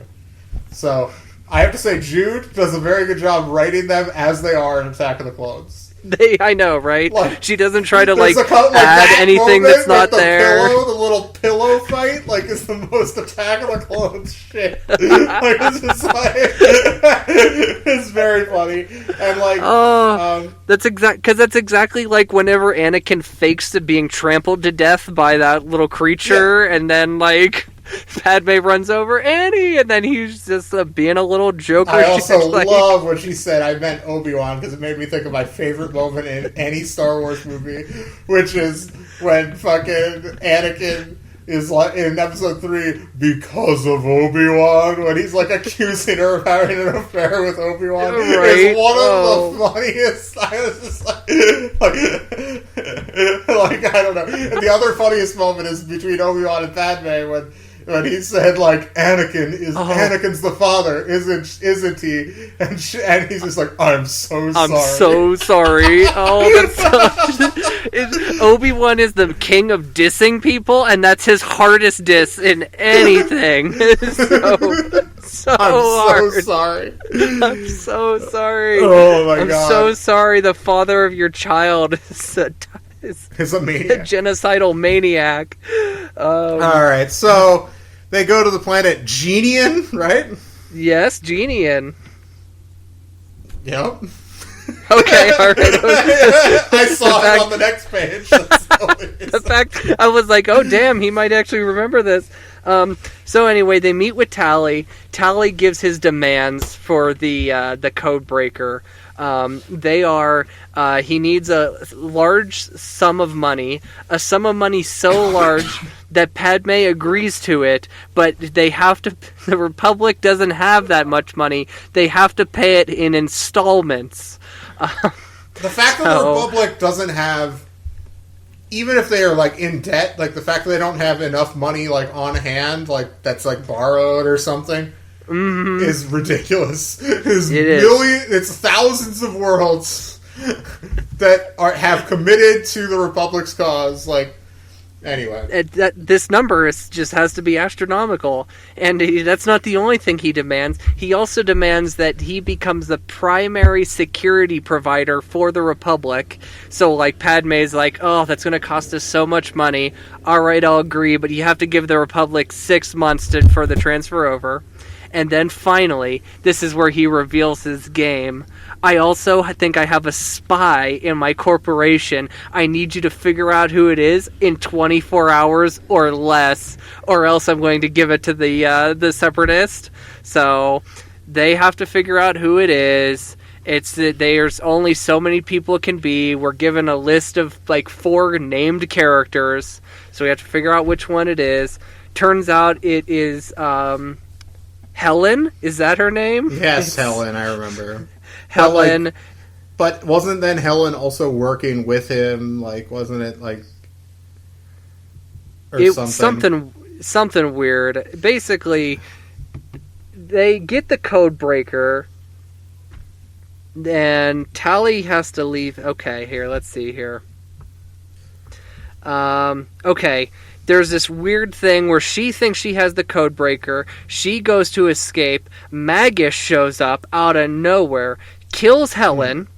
So, I have to say, Jude does a very good job writing them as they are in Attack of the Clones. I know, right? Like, she doesn't try to, add anything that's not there. The little pillow fight, is the most Attack of the Clones shit. It's just it's very funny. And, that's exactly like whenever Anakin fakes to being trampled to death by that little creature, and then, Padme runs over Annie, and then he's just being a little joker. I also love what she said. I meant Obi-Wan because it made me think of my favorite moment in any Star Wars movie, which is when fucking Anakin is in episode 3 because of Obi-Wan, when he's accusing her of having an affair with Obi-Wan. Right. It's one of the funniest. I was just I don't know. And the other funniest moment is between Obi-Wan and Padme when he said, Anakin's the father, isn't he? And he's just I'm so sorry. I'm so sorry. Obi-Wan is the king of dissing people, and that's his hardest diss in anything. I'm so sorry. I'm so sorry. Oh my god. I'm so sorry the father of your child is a maniac. A genocidal maniac. Alright, so they go to the planet Genian, right? Yes, Genian. Yep. Okay, alright. I saw it on the next page. The fact, I was like, oh damn, he might actually remember this. So anyway, they meet with Tally. Tally gives his demands for the code breaker. He needs a large sum of money, so large that Padme agrees to it, but the Republic doesn't have that much money. They have to pay it in installments. The fact that the Republic doesn't have, even if they are in debt, the fact that they don't have enough money on hand, that's borrowed or something, is ridiculous. It's thousands of worlds that have committed to the Republic's cause. Anyway. This number just has to be astronomical. And that's not the only thing he demands. He also demands that he becomes the primary security provider for the Republic. So, like, Padme's like, oh, that's going to cost us so much money. All right, I'll agree, but you have to give the Republic 6 months for the transfer over. And then finally, this is where he reveals his game. I also think I have a spy in my corporation. I need you to figure out who it is in 24 hours or less, or else I'm going to give it to the separatist. So they have to figure out who it is. It's that there's only so many people it can be. We're given a list of like 4 named characters, so we have to figure out which one it is. Turns out it is Helen. Is that her name? Yes, Helen. I remember. Helen. But wasn't then Helen also working with him? Like, wasn't it like... Or something weird. Basically, they get the code breaker, and Tally has to leave. Okay, here, let's see here. Okay, there's this weird thing where she thinks she has the code breaker. She goes to escape. Magus shows up out of nowhere, kills Helen,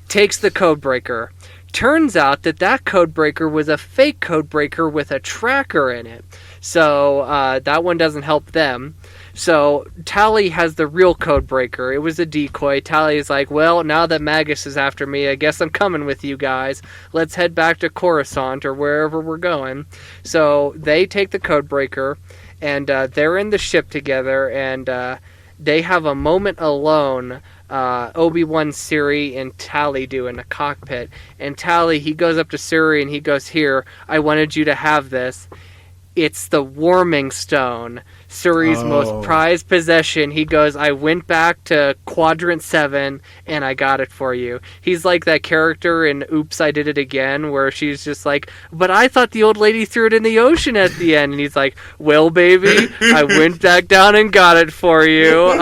takes the code breaker. Turns out that code breaker was a fake code breaker with a tracker in it. So that one doesn't help them. So Tally has the real code breaker. It was a decoy. Tally's like, well, now that Magus is after me, I guess I'm coming with you guys. Let's head back to Coruscant or wherever we're going. So they take the code breaker, and they're in the ship together, and they have a moment alone. Obi-Wan, Siri, and Tally do in the cockpit. And Tally, he goes up to Siri and he goes, here, I wanted you to have this. It's the warming stone, Suri's most prized possession. He goes, I went back to Quadrant 7 and I got it for you. He's like that character in Oops, I Did It Again, where she's just like, but I thought the old lady threw it in the ocean at the end. And he's like, well, baby, I went back down and got it for you.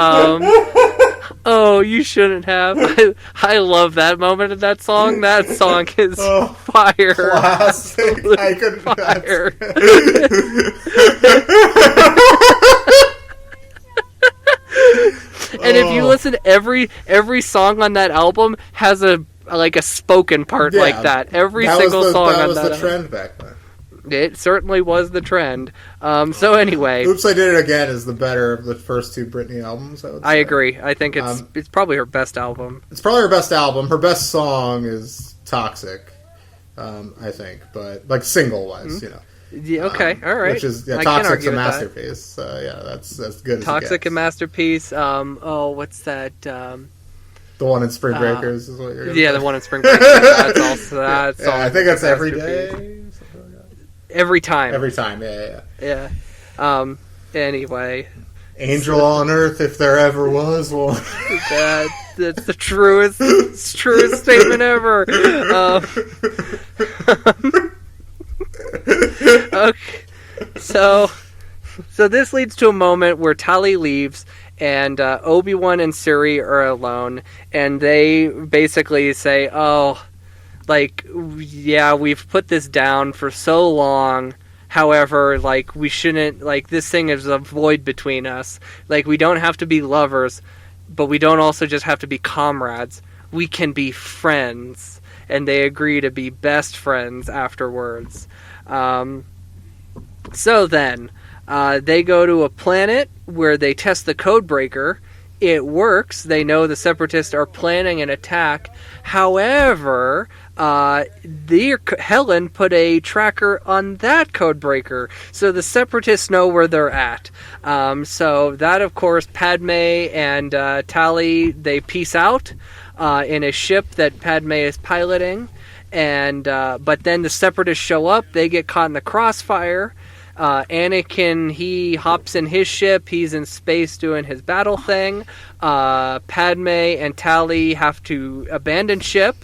Oh, you shouldn't have. I love that moment of that song. That song is fire. Classic. I could fire. And if you listen, every song on that album has a spoken part like that. Every single song on that. That was the trend back then. It certainly was the trend. So anyway, Oops, I Did It Again is the better of the first 2 Britney albums. I agree. I think it's probably her best album. It's probably her best album. Her best song is Toxic, I think, but like single wise, you know. Yeah, okay, all right. Which is Toxic's a masterpiece. So yeah, that's good. Toxic a masterpiece. What's that? The one in Spring Breakers is what you're. Yeah, the one in Spring Breakers. That's all. I think that's Every Day. Every time. Every time, yeah. Anyway. Angel on Earth, if there ever was one. That's the truest statement ever. Okay. So this leads to a moment where Tally leaves, and Obi-Wan and Siri are alone, and they basically say, we've put this down for so long. However, we shouldn't, this thing is a void between us. We don't have to be lovers, but we don't also just have to be comrades. We can be friends. And they agree to be best friends afterwards. So then, they go to a planet where they test the code breaker. It works. They know the Separatists are planning an attack. However, Helen put a tracker on that code breaker, so the Separatists know where they're at. So that, of course, Padme and Tally, they peace out in a ship that Padme is piloting, and but then the Separatists show up. They get caught in the crossfire. Anakin, he hops in his ship. He's in space doing his battle thing. Padme and Tally have to abandon ship.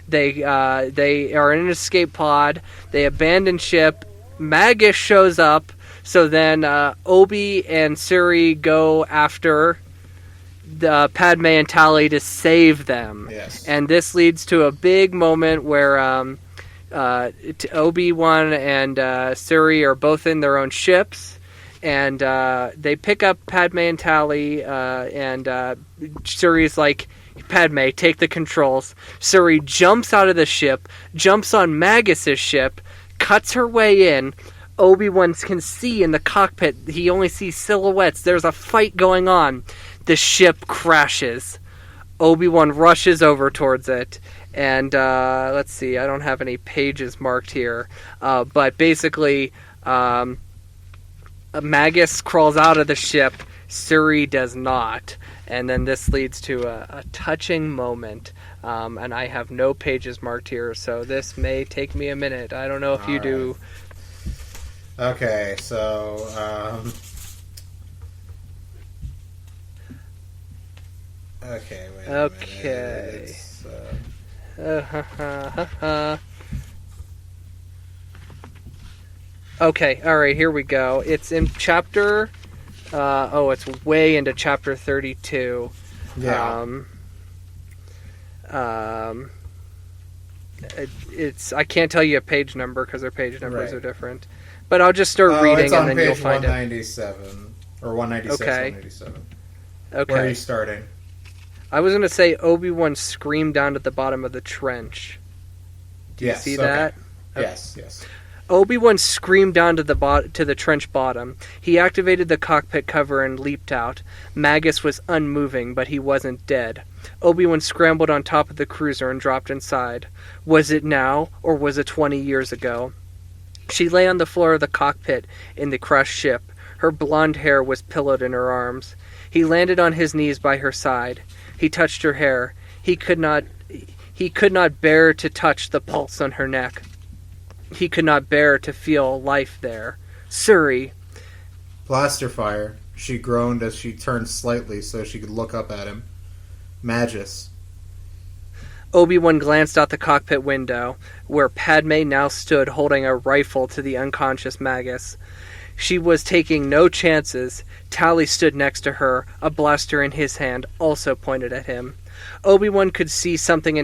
They are in an escape pod. They abandon ship. Magus shows up. So then Obi and Siri go after Padme and Tally to save them. Yes. And this leads to a big moment where Obi-Wan and Siri are both in their own ships, and they pick up Padme and Tally, and Siri's like, Padme, take the controls. Siri jumps out of the ship, jumps on Magus's ship, cuts her way in. Obi-Wan can see in the cockpit. He only sees silhouettes. There's a fight going on. The ship crashes. Obi-Wan rushes over towards it. And let's see, I don't have any pages marked here. But basically, Magus crawls out of the ship. Siri does not. And then this leads to a touching moment. And I have no pages marked here, so this may take me a minute. I don't know if you do. Okay, so... okay, wait a minute. Okay, alright, here we go. It's in chapter... it's way into chapter 32. Yeah. It's I can't tell you a page number because their page numbers are different. But I'll just start reading and then you'll find it. It's on page 197. Or 196, okay. 197. Okay. Where are you starting? I was going to say Obi-Wan screamed down at the bottom of the trench. Do you see that? Okay. Yes. Obi-Wan screamed down to the trench bottom. He activated the cockpit cover and leaped out. Magus was unmoving, but he wasn't dead. Obi-Wan scrambled on top of the cruiser and dropped inside. Was it now, or was it 20 years ago? She lay on the floor of the cockpit in the crushed ship. Her blonde hair was pillowed in her arms. He landed on his knees by her side. He touched her hair. He could not bear to touch the pulse on her neck. He could not bear to feel life there. Suri. Blaster fire. She groaned as she turned slightly so she could look up at him. Magus. Obi-Wan glanced out the cockpit window, where Padme now stood holding a rifle to the unconscious Magus. She was taking no chances. Tally stood next to her, a blaster in his hand, also pointed at him. Obi-Wan could see something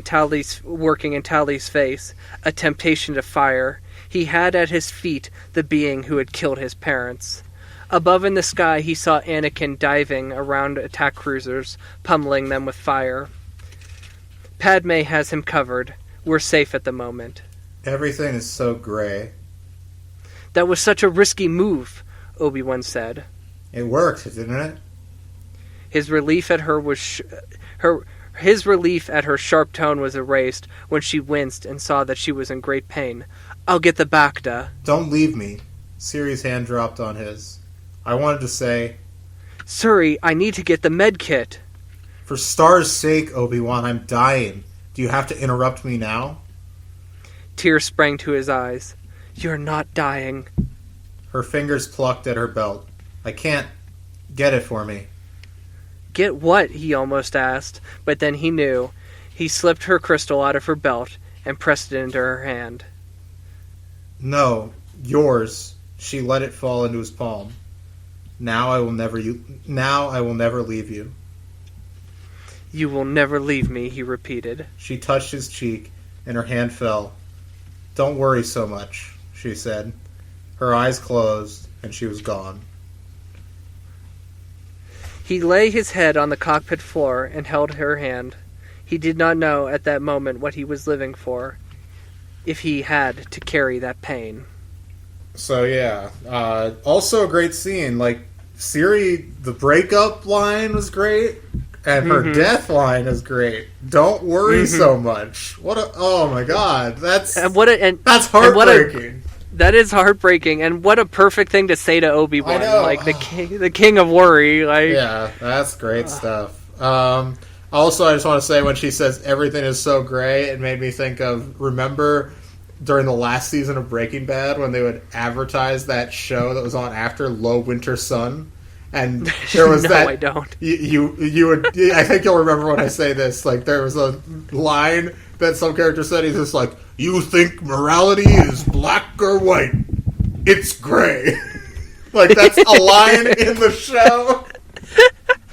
working in Tally's face, a temptation to fire. He had at his feet the being who had killed his parents. Above in the sky he saw Anakin diving around attack cruisers, pummeling them with fire. Padme has him covered. We're safe at the moment. Everything is so gray. That was such a risky move, Obi-Wan said. It worked, didn't it? His relief at her sharp tone was erased when she winced and saw that she was in great pain. I'll get the Bacta. Don't leave me. Siri's hand dropped on his. I wanted to say... Suri, I need to get the med kit. For Star's sake, Obi-Wan, I'm dying. Do you have to interrupt me now? Tears sprang to his eyes. You're not dying. Her fingers plucked at her belt. I can't. Get it for me. Get what? He almost asked, but then he knew. He slipped her crystal out of her belt and pressed it into her hand. No, yours. She let it fall into his palm. Now I will never leave you. You will never leave me, he repeated. She touched his cheek, and her hand fell. Don't worry so much, she said. Her eyes closed, and she was gone. He lay his head on the cockpit floor and held her hand. He did not know at that moment what he was living for, if he had to carry that pain. So yeah, also a great scene. Like, Siri, the breakup line was great, and her death line is great. Don't worry so much. Oh my god, that's heartbreaking. That is heartbreaking, and what a perfect thing to say to Obi-Wan, like the king of worry. Like, yeah, that's great stuff. Also, I just want to say, when she says everything is so gray, it made me think of, remember during the last season of Breaking Bad when they would advertise that show that was on after, Low Winter Sun? And there was no, I don't. You would. I think you'll remember when I say this. Like, there was a line that some character said. He's just like, "You think morality is black or white? It's gray." Like, that's a line in the show.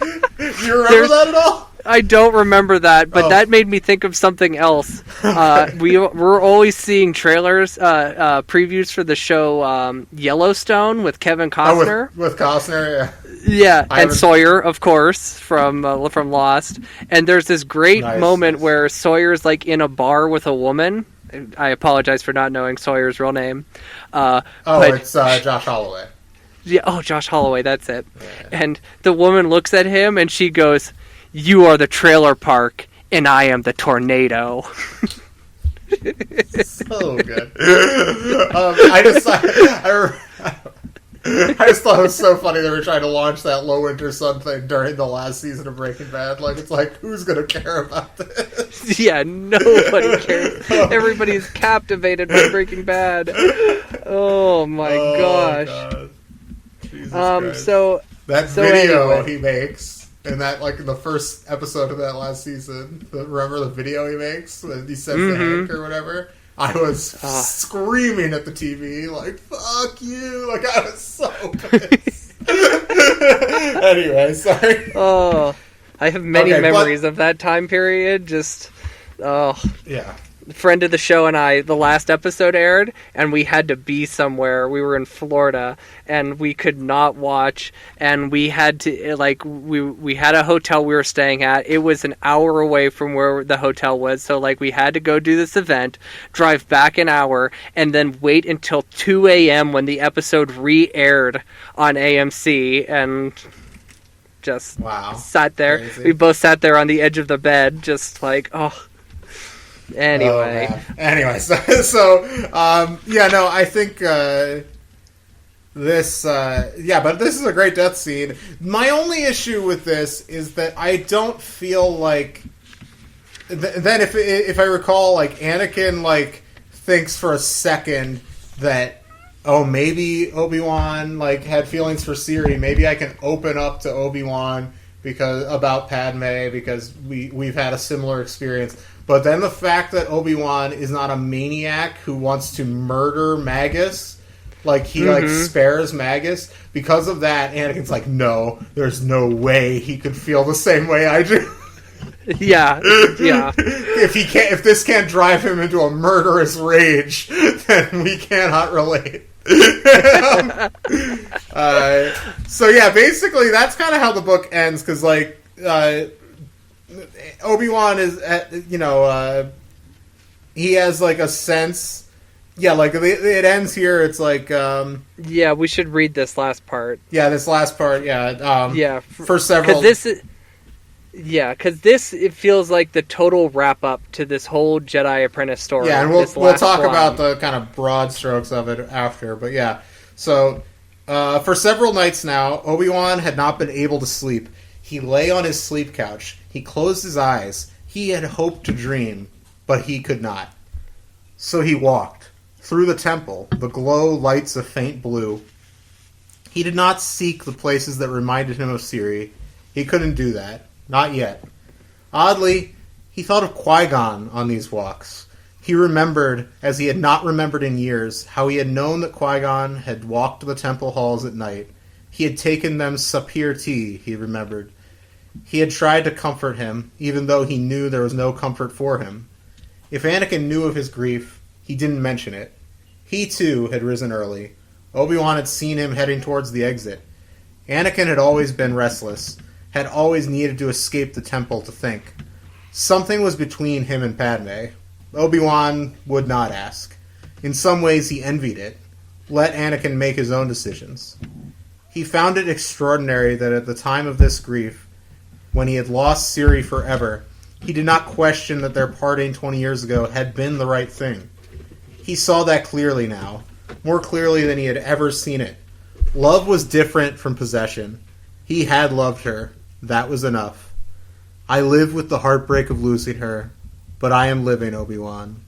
Do you remember that at all? I don't remember that, but that made me think of something else. We're always seeing trailers, previews for the show Yellowstone with Kevin Costner. With Costner, yeah. Yeah, and Sawyer, of course, from Lost. And there's this great moment where Sawyer's like in a bar with a woman. I apologize for not knowing Sawyer's real name. It's Josh Holloway. Yeah, Josh Holloway, that's it. Yeah. And the woman looks at him and she goes, "You are the trailer park, and I am the tornado." So good. I just thought it was so funny they were trying to launch that Low Winter Sun thing during the last season of Breaking Bad. Like, it's like, who's going to care about this? Yeah, nobody cares. Everybody's captivated by Breaking Bad. Oh my gosh. God. Jesus Christ. That video he makes in that, like, in the first episode of that last season, remember the video he makes when he says to Hank or whatever? I was screaming at the TV, like, fuck you. Like, I was so pissed. Anyway, sorry. Oh, I have many memories of that time period. Just, yeah. Friend of the show and I, the last episode aired, and we had to be somewhere. We were in Florida, and we could not watch, and we had to, like, we had a hotel we were staying at. It was an hour away from where the hotel was, so, like, we had to go do this event, drive back an hour, and then wait until 2 a.m. when the episode re-aired on AMC, and just sat there. Crazy. We both sat there on the edge of the bed, just like, Anyway, I think this, but this is a great death scene. My only issue with this is that I don't feel like. Then, if I recall, like, Anakin, like, thinks for a second that, maybe Obi-Wan, like, had feelings for Siri. Maybe I can open up to Obi-Wan about Padme because we've had a similar experience. But then the fact that Obi-Wan is not a maniac who wants to murder Magus, like, he, spares Magus, because of that, Anakin's like, no, there's no way he could feel the same way I do. Yeah. If this can't drive him into a murderous rage, then we cannot relate. Basically, that's kind of how the book ends, because, like, Obi-Wan is, he has, like, a sense. Yeah, like, it ends here. It's like, we should read this last part. Yeah, this last part, for several. Because this, it feels like the total wrap-up to this whole Jedi Apprentice story. Yeah, and we'll talk about the kind of broad strokes of it after. But, yeah. So, for several nights now, Obi-Wan had not been able to sleep. He lay on his sleep couch. He closed his eyes. He had hoped to dream, but he could not. So he walked through the temple, the glow lights of faint blue. He did not seek the places that reminded him of Siri. He couldn't do that. Not yet. Oddly, he thought of Qui-Gon on these walks. He remembered, as he had not remembered in years, how he had known that Qui-Gon had walked the temple halls at night. He had taken them sapir tea, he remembered. He had tried to comfort him, even though he knew there was no comfort for him. If Anakin knew of his grief, he didn't mention it. He, too, had risen early. Obi-Wan had seen him heading towards the exit. Anakin had always been restless, had always needed to escape the temple to think. Something was between him and Padme. Obi-Wan would not ask. In some ways, he envied it. Let Anakin make his own decisions. He found it extraordinary that at the time of this grief, when he had lost Siri forever, he did not question that their parting 20 years ago had been the right thing. He saw that clearly now, more clearly than he had ever seen it. Love was different from possession. He had loved her. That was enough. I live with the heartbreak of losing her, but I am living, Obi-Wan.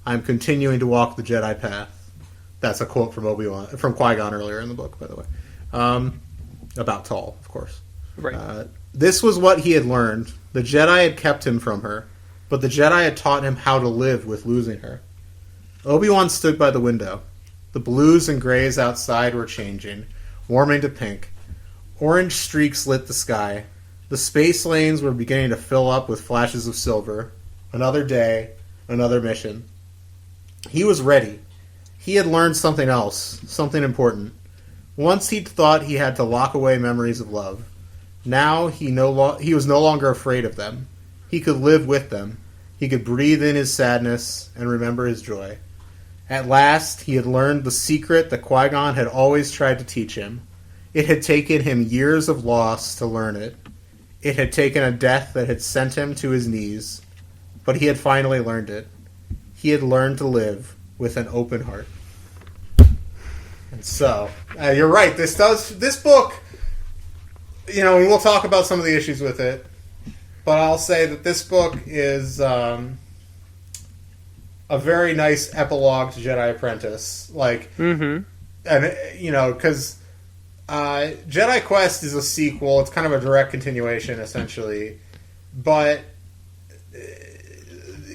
I am continuing to walk the Jedi path. That's a quote from from Qui-Gon earlier in the book, by the way. About Tall, of course. Right. This was what he had learned. The Jedi had kept him from her, but the Jedi had taught him how to live with losing her. Obi-Wan stood by the window. The blues and grays outside were changing, warming to pink. Orange streaks lit the sky. The space lanes were beginning to fill up with flashes of silver. Another day, another mission. He was ready. He had learned something else, something important. Once he'd thought he had to lock away memories of love. Now he was no longer afraid of them. He could live with them. He could breathe in his sadness and remember his joy. At last, he had learned the secret that Qui-Gon had always tried to teach him. It had taken him years of loss to learn it. It had taken a death that had sent him to his knees. But he had finally learned it. He had learned to live with an open heart. And so, you're right. This book, and we'll talk about some of the issues with it. But I'll say that this book is a very nice epilogue to Jedi Apprentice. And because Jedi Quest is a sequel, it's kind of a direct continuation, essentially. But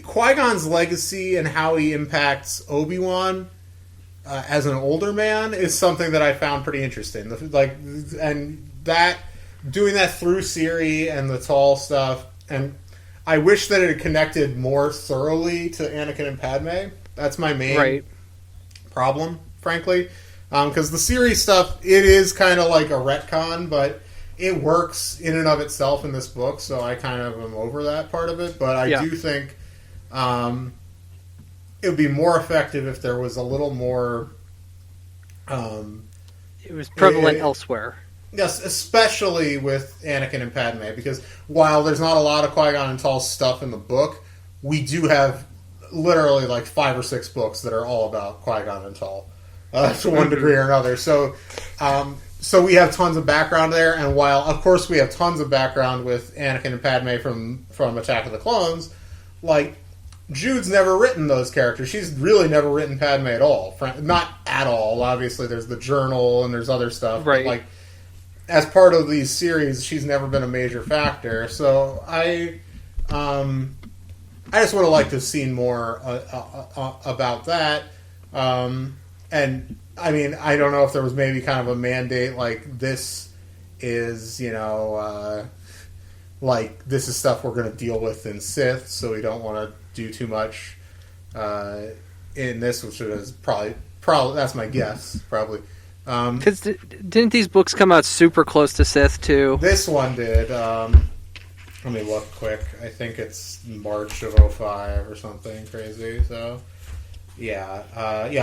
Qui-Gon's legacy and how he impacts Obi-Wan as an older man is something that I found pretty interesting. And that doing that through Siri and the tall stuff, and I wish that it had connected more thoroughly to Anakin and Padme. That's my main problem, frankly, because the Siri stuff, it is kind of like a retcon, but it works in and of itself in this book, so I kind of am over that part of it. But I do think it would be more effective if there was a little more. It was prevalent elsewhere. Yes, especially with Anakin and Padme, because while there's not a lot of Qui-Gon and Tall stuff in the book, we do have literally like 5 or 6 books that are all about Qui-Gon and Tall, to one degree or another. So we have tons of background there, and while of course we have tons of background with Anakin and Padme from Attack of the Clones, like Jude's never written those characters. She's really never written Padme at all. Not at all. Obviously, there's the journal and there's other stuff. Right. But, as part of these series, she's never been a major factor. So I just would have liked to have seen more about that. And I mean, I don't know if there was maybe kind of a mandate like this is, like this is stuff we're going to deal with in Sith, so we don't want to do too much in this, which is probably that's my guess, probably. Because didn't these books come out super close to Sith too? This one did. Let me look quick. I think it's March of 2005 or something crazy. So,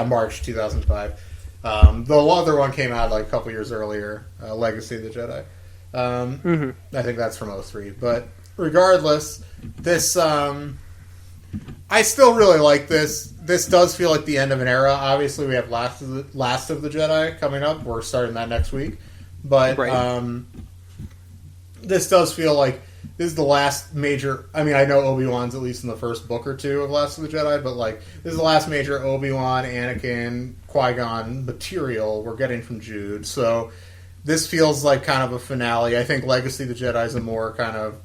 March 2005. The other one came out like a couple years earlier, Legacy of the Jedi. I think that's from 2003. But regardless, this I still really like this. This does feel like the end of an era. Obviously, we have Last of the Jedi coming up. We're starting that next week. But this does feel like this is the last major... I mean, I know Obi-Wan's at least in the first book or two of Last of the Jedi, but this is the last major Obi-Wan, Anakin, Qui-Gon material we're getting from Jude. So this feels like kind of a finale. I think Legacy of the Jedi is a more kind of...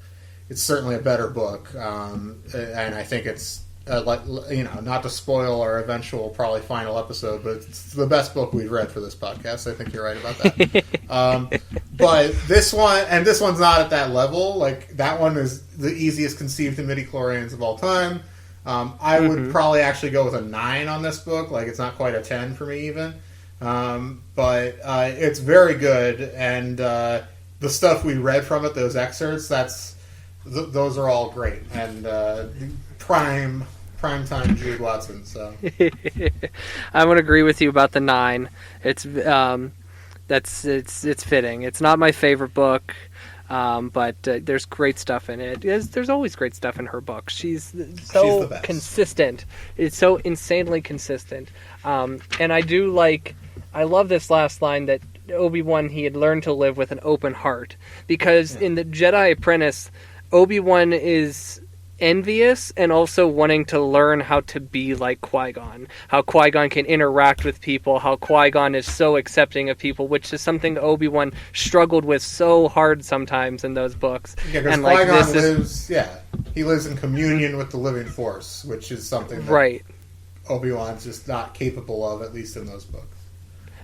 It's certainly a better book, and I think it's not to spoil our eventual probably final episode, but it's the best book we've read for this podcast. I think you're right about that. But this one's not at that level. Like that one is the easiest conceived to midi-chlorians of all time. I would probably actually go with a 9 on this book. Like it's not quite a 10 for me even, but it's very good. And the stuff we read from it, those excerpts, those are all great and prime time Jude Watson. So I would agree with you about the 9. It's it's fitting. It's not my favorite book, but there's great stuff in it. There's always great stuff in her books. She's so consistent. It's so insanely consistent. And I love this last line that Obi-Wan, he had learned to live with an open heart, because in the Jedi Apprentice, Obi-Wan is envious and also wanting to learn how to be like Qui-Gon. How Qui-Gon can interact with people, how Qui-Gon is so accepting of people, which is something Obi-Wan struggled with so hard sometimes in those books. Yeah, because Qui-Gon he lives in communion with the living force, which is something that Obi-Wan's just not capable of, at least in those books.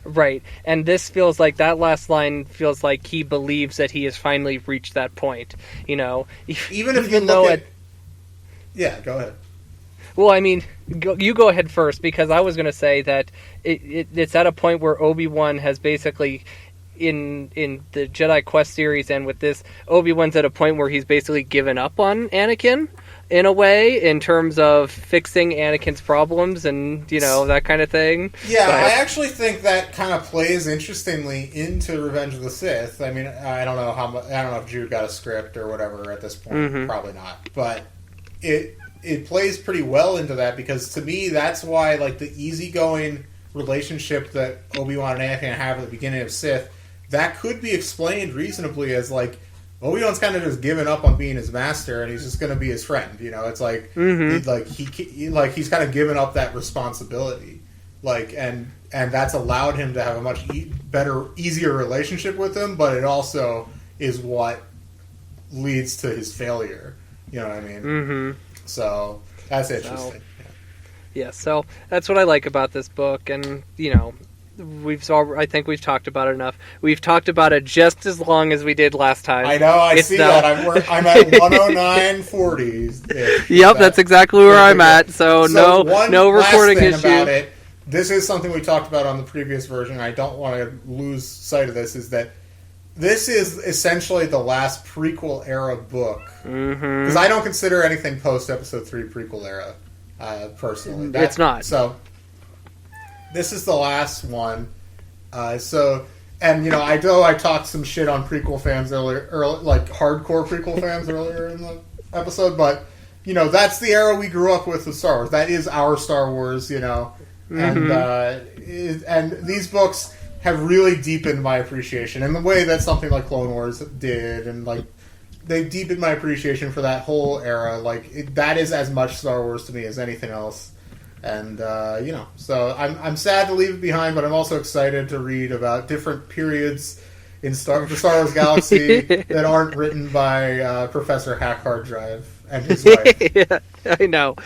Right, and this feels like that last line feels like he believes that he has finally reached that point. Even if you look at... Yeah, go ahead. Well, I mean, you go ahead first, because I was going to say that it's at a point where Obi-Wan has basically, in the Jedi Quest series and with this, Obi-Wan's at a point where he's basically given up on Anakin, in a way, in terms of fixing Anakin's problems and, that kind of thing. Yeah, I actually think that kind of plays interestingly into Revenge of the Sith. I mean, I don't know if Jude got a script or whatever at this point. Mm-hmm. Probably not. But it plays pretty well into that, because to me, that's why, like, the easygoing relationship that Obi-Wan and Anakin have at the beginning of Sith, that could be explained reasonably as, like, Obi-Wan's kind of just given up on being his master, and he's just going to be his friend. It's like, mm-hmm. He's kind of given up that responsibility, and that's allowed him to have a much better, easier relationship with him. But it also is what leads to his failure. You know what I mean? Mm-hmm. So that's interesting. So that's what I like about this book, and I think we've talked about it enough. We've talked about it just as long as we did last time. I know, I see that. I'm at 109.40. Yep, that's exactly where I'm at. So no recording issue. About it, this is something we talked about on the previous version. I don't want to lose sight of this. Is that this is essentially the last prequel era book, because I don't consider anything post Episode 3 prequel era, personally. It's not. So this is the last one. I know I talked some shit on prequel fans earlier, like hardcore prequel fans earlier in the episode, but that's the era we grew up with Star Wars. That is our Star Wars, mm-hmm. and these books have really deepened my appreciation in the way that something like Clone Wars did, and like they deepened my appreciation for that whole era. That is as much Star Wars to me as anything else. And so I'm sad to leave it behind, but I'm also excited to read about different periods in the Star Wars galaxy that aren't written by Professor Hack Hard Drive and his wife. Yeah, I know.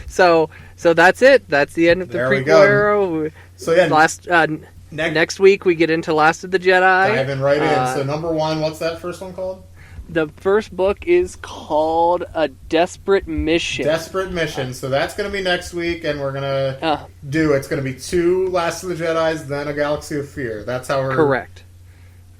So that's it. That's the end of the prequel era. So yeah, next week we get into Last of the Jedi. Diving right in. So number 1, what's that first one called? The first book is called A Desperate Mission. Desperate Mission. So that's going to be next week, and we're going to it's going to be 2 Last of the Jedis, then A Galaxy of Fear. That's how we're... Correct.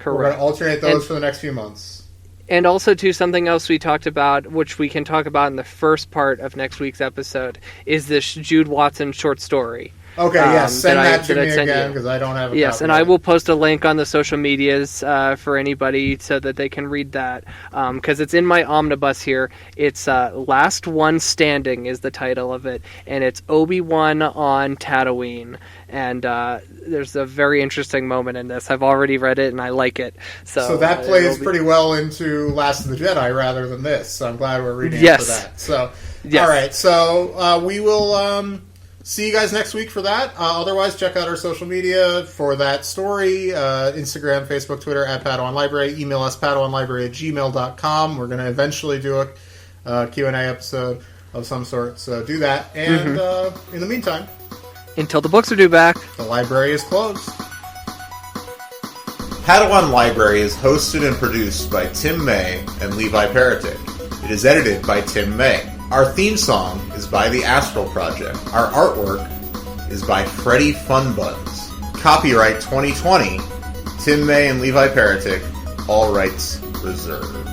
We're going to alternate those for the next few months. And also, too, something else we talked about, which we can talk about in the first part of next week's episode, is this Jude Watson short story. Okay, yes, send that to me again, because I don't have a Yes, copy and I will post a link on the social medias for anybody so that they can read that, because it's in my omnibus here. It's Last One Standing is the title of it, and it's Obi-Wan on Tatooine. And there's a very interesting moment in this. I've already read it, and I like it. So that plays pretty well into Last of the Jedi rather than this, so I'm glad we're reading it for that. So, all right, so we will... see you guys next week for that. Otherwise, check out our social media for that story. Instagram, Facebook, Twitter, at Padawan Library. Email us, padawanlibrary@gmail.com. We're going to eventually do a Q&A episode of some sort, so do that. And in the meantime... until the books are due back, the library is closed. Padawan Library is hosted and produced by Tim May and Levi Peretic. It is edited by Tim May. Our theme song is by The Astral Project. Our artwork is by Freddie Funbuns. Copyright 2020, Tim May and Levi Peretic, all rights reserved.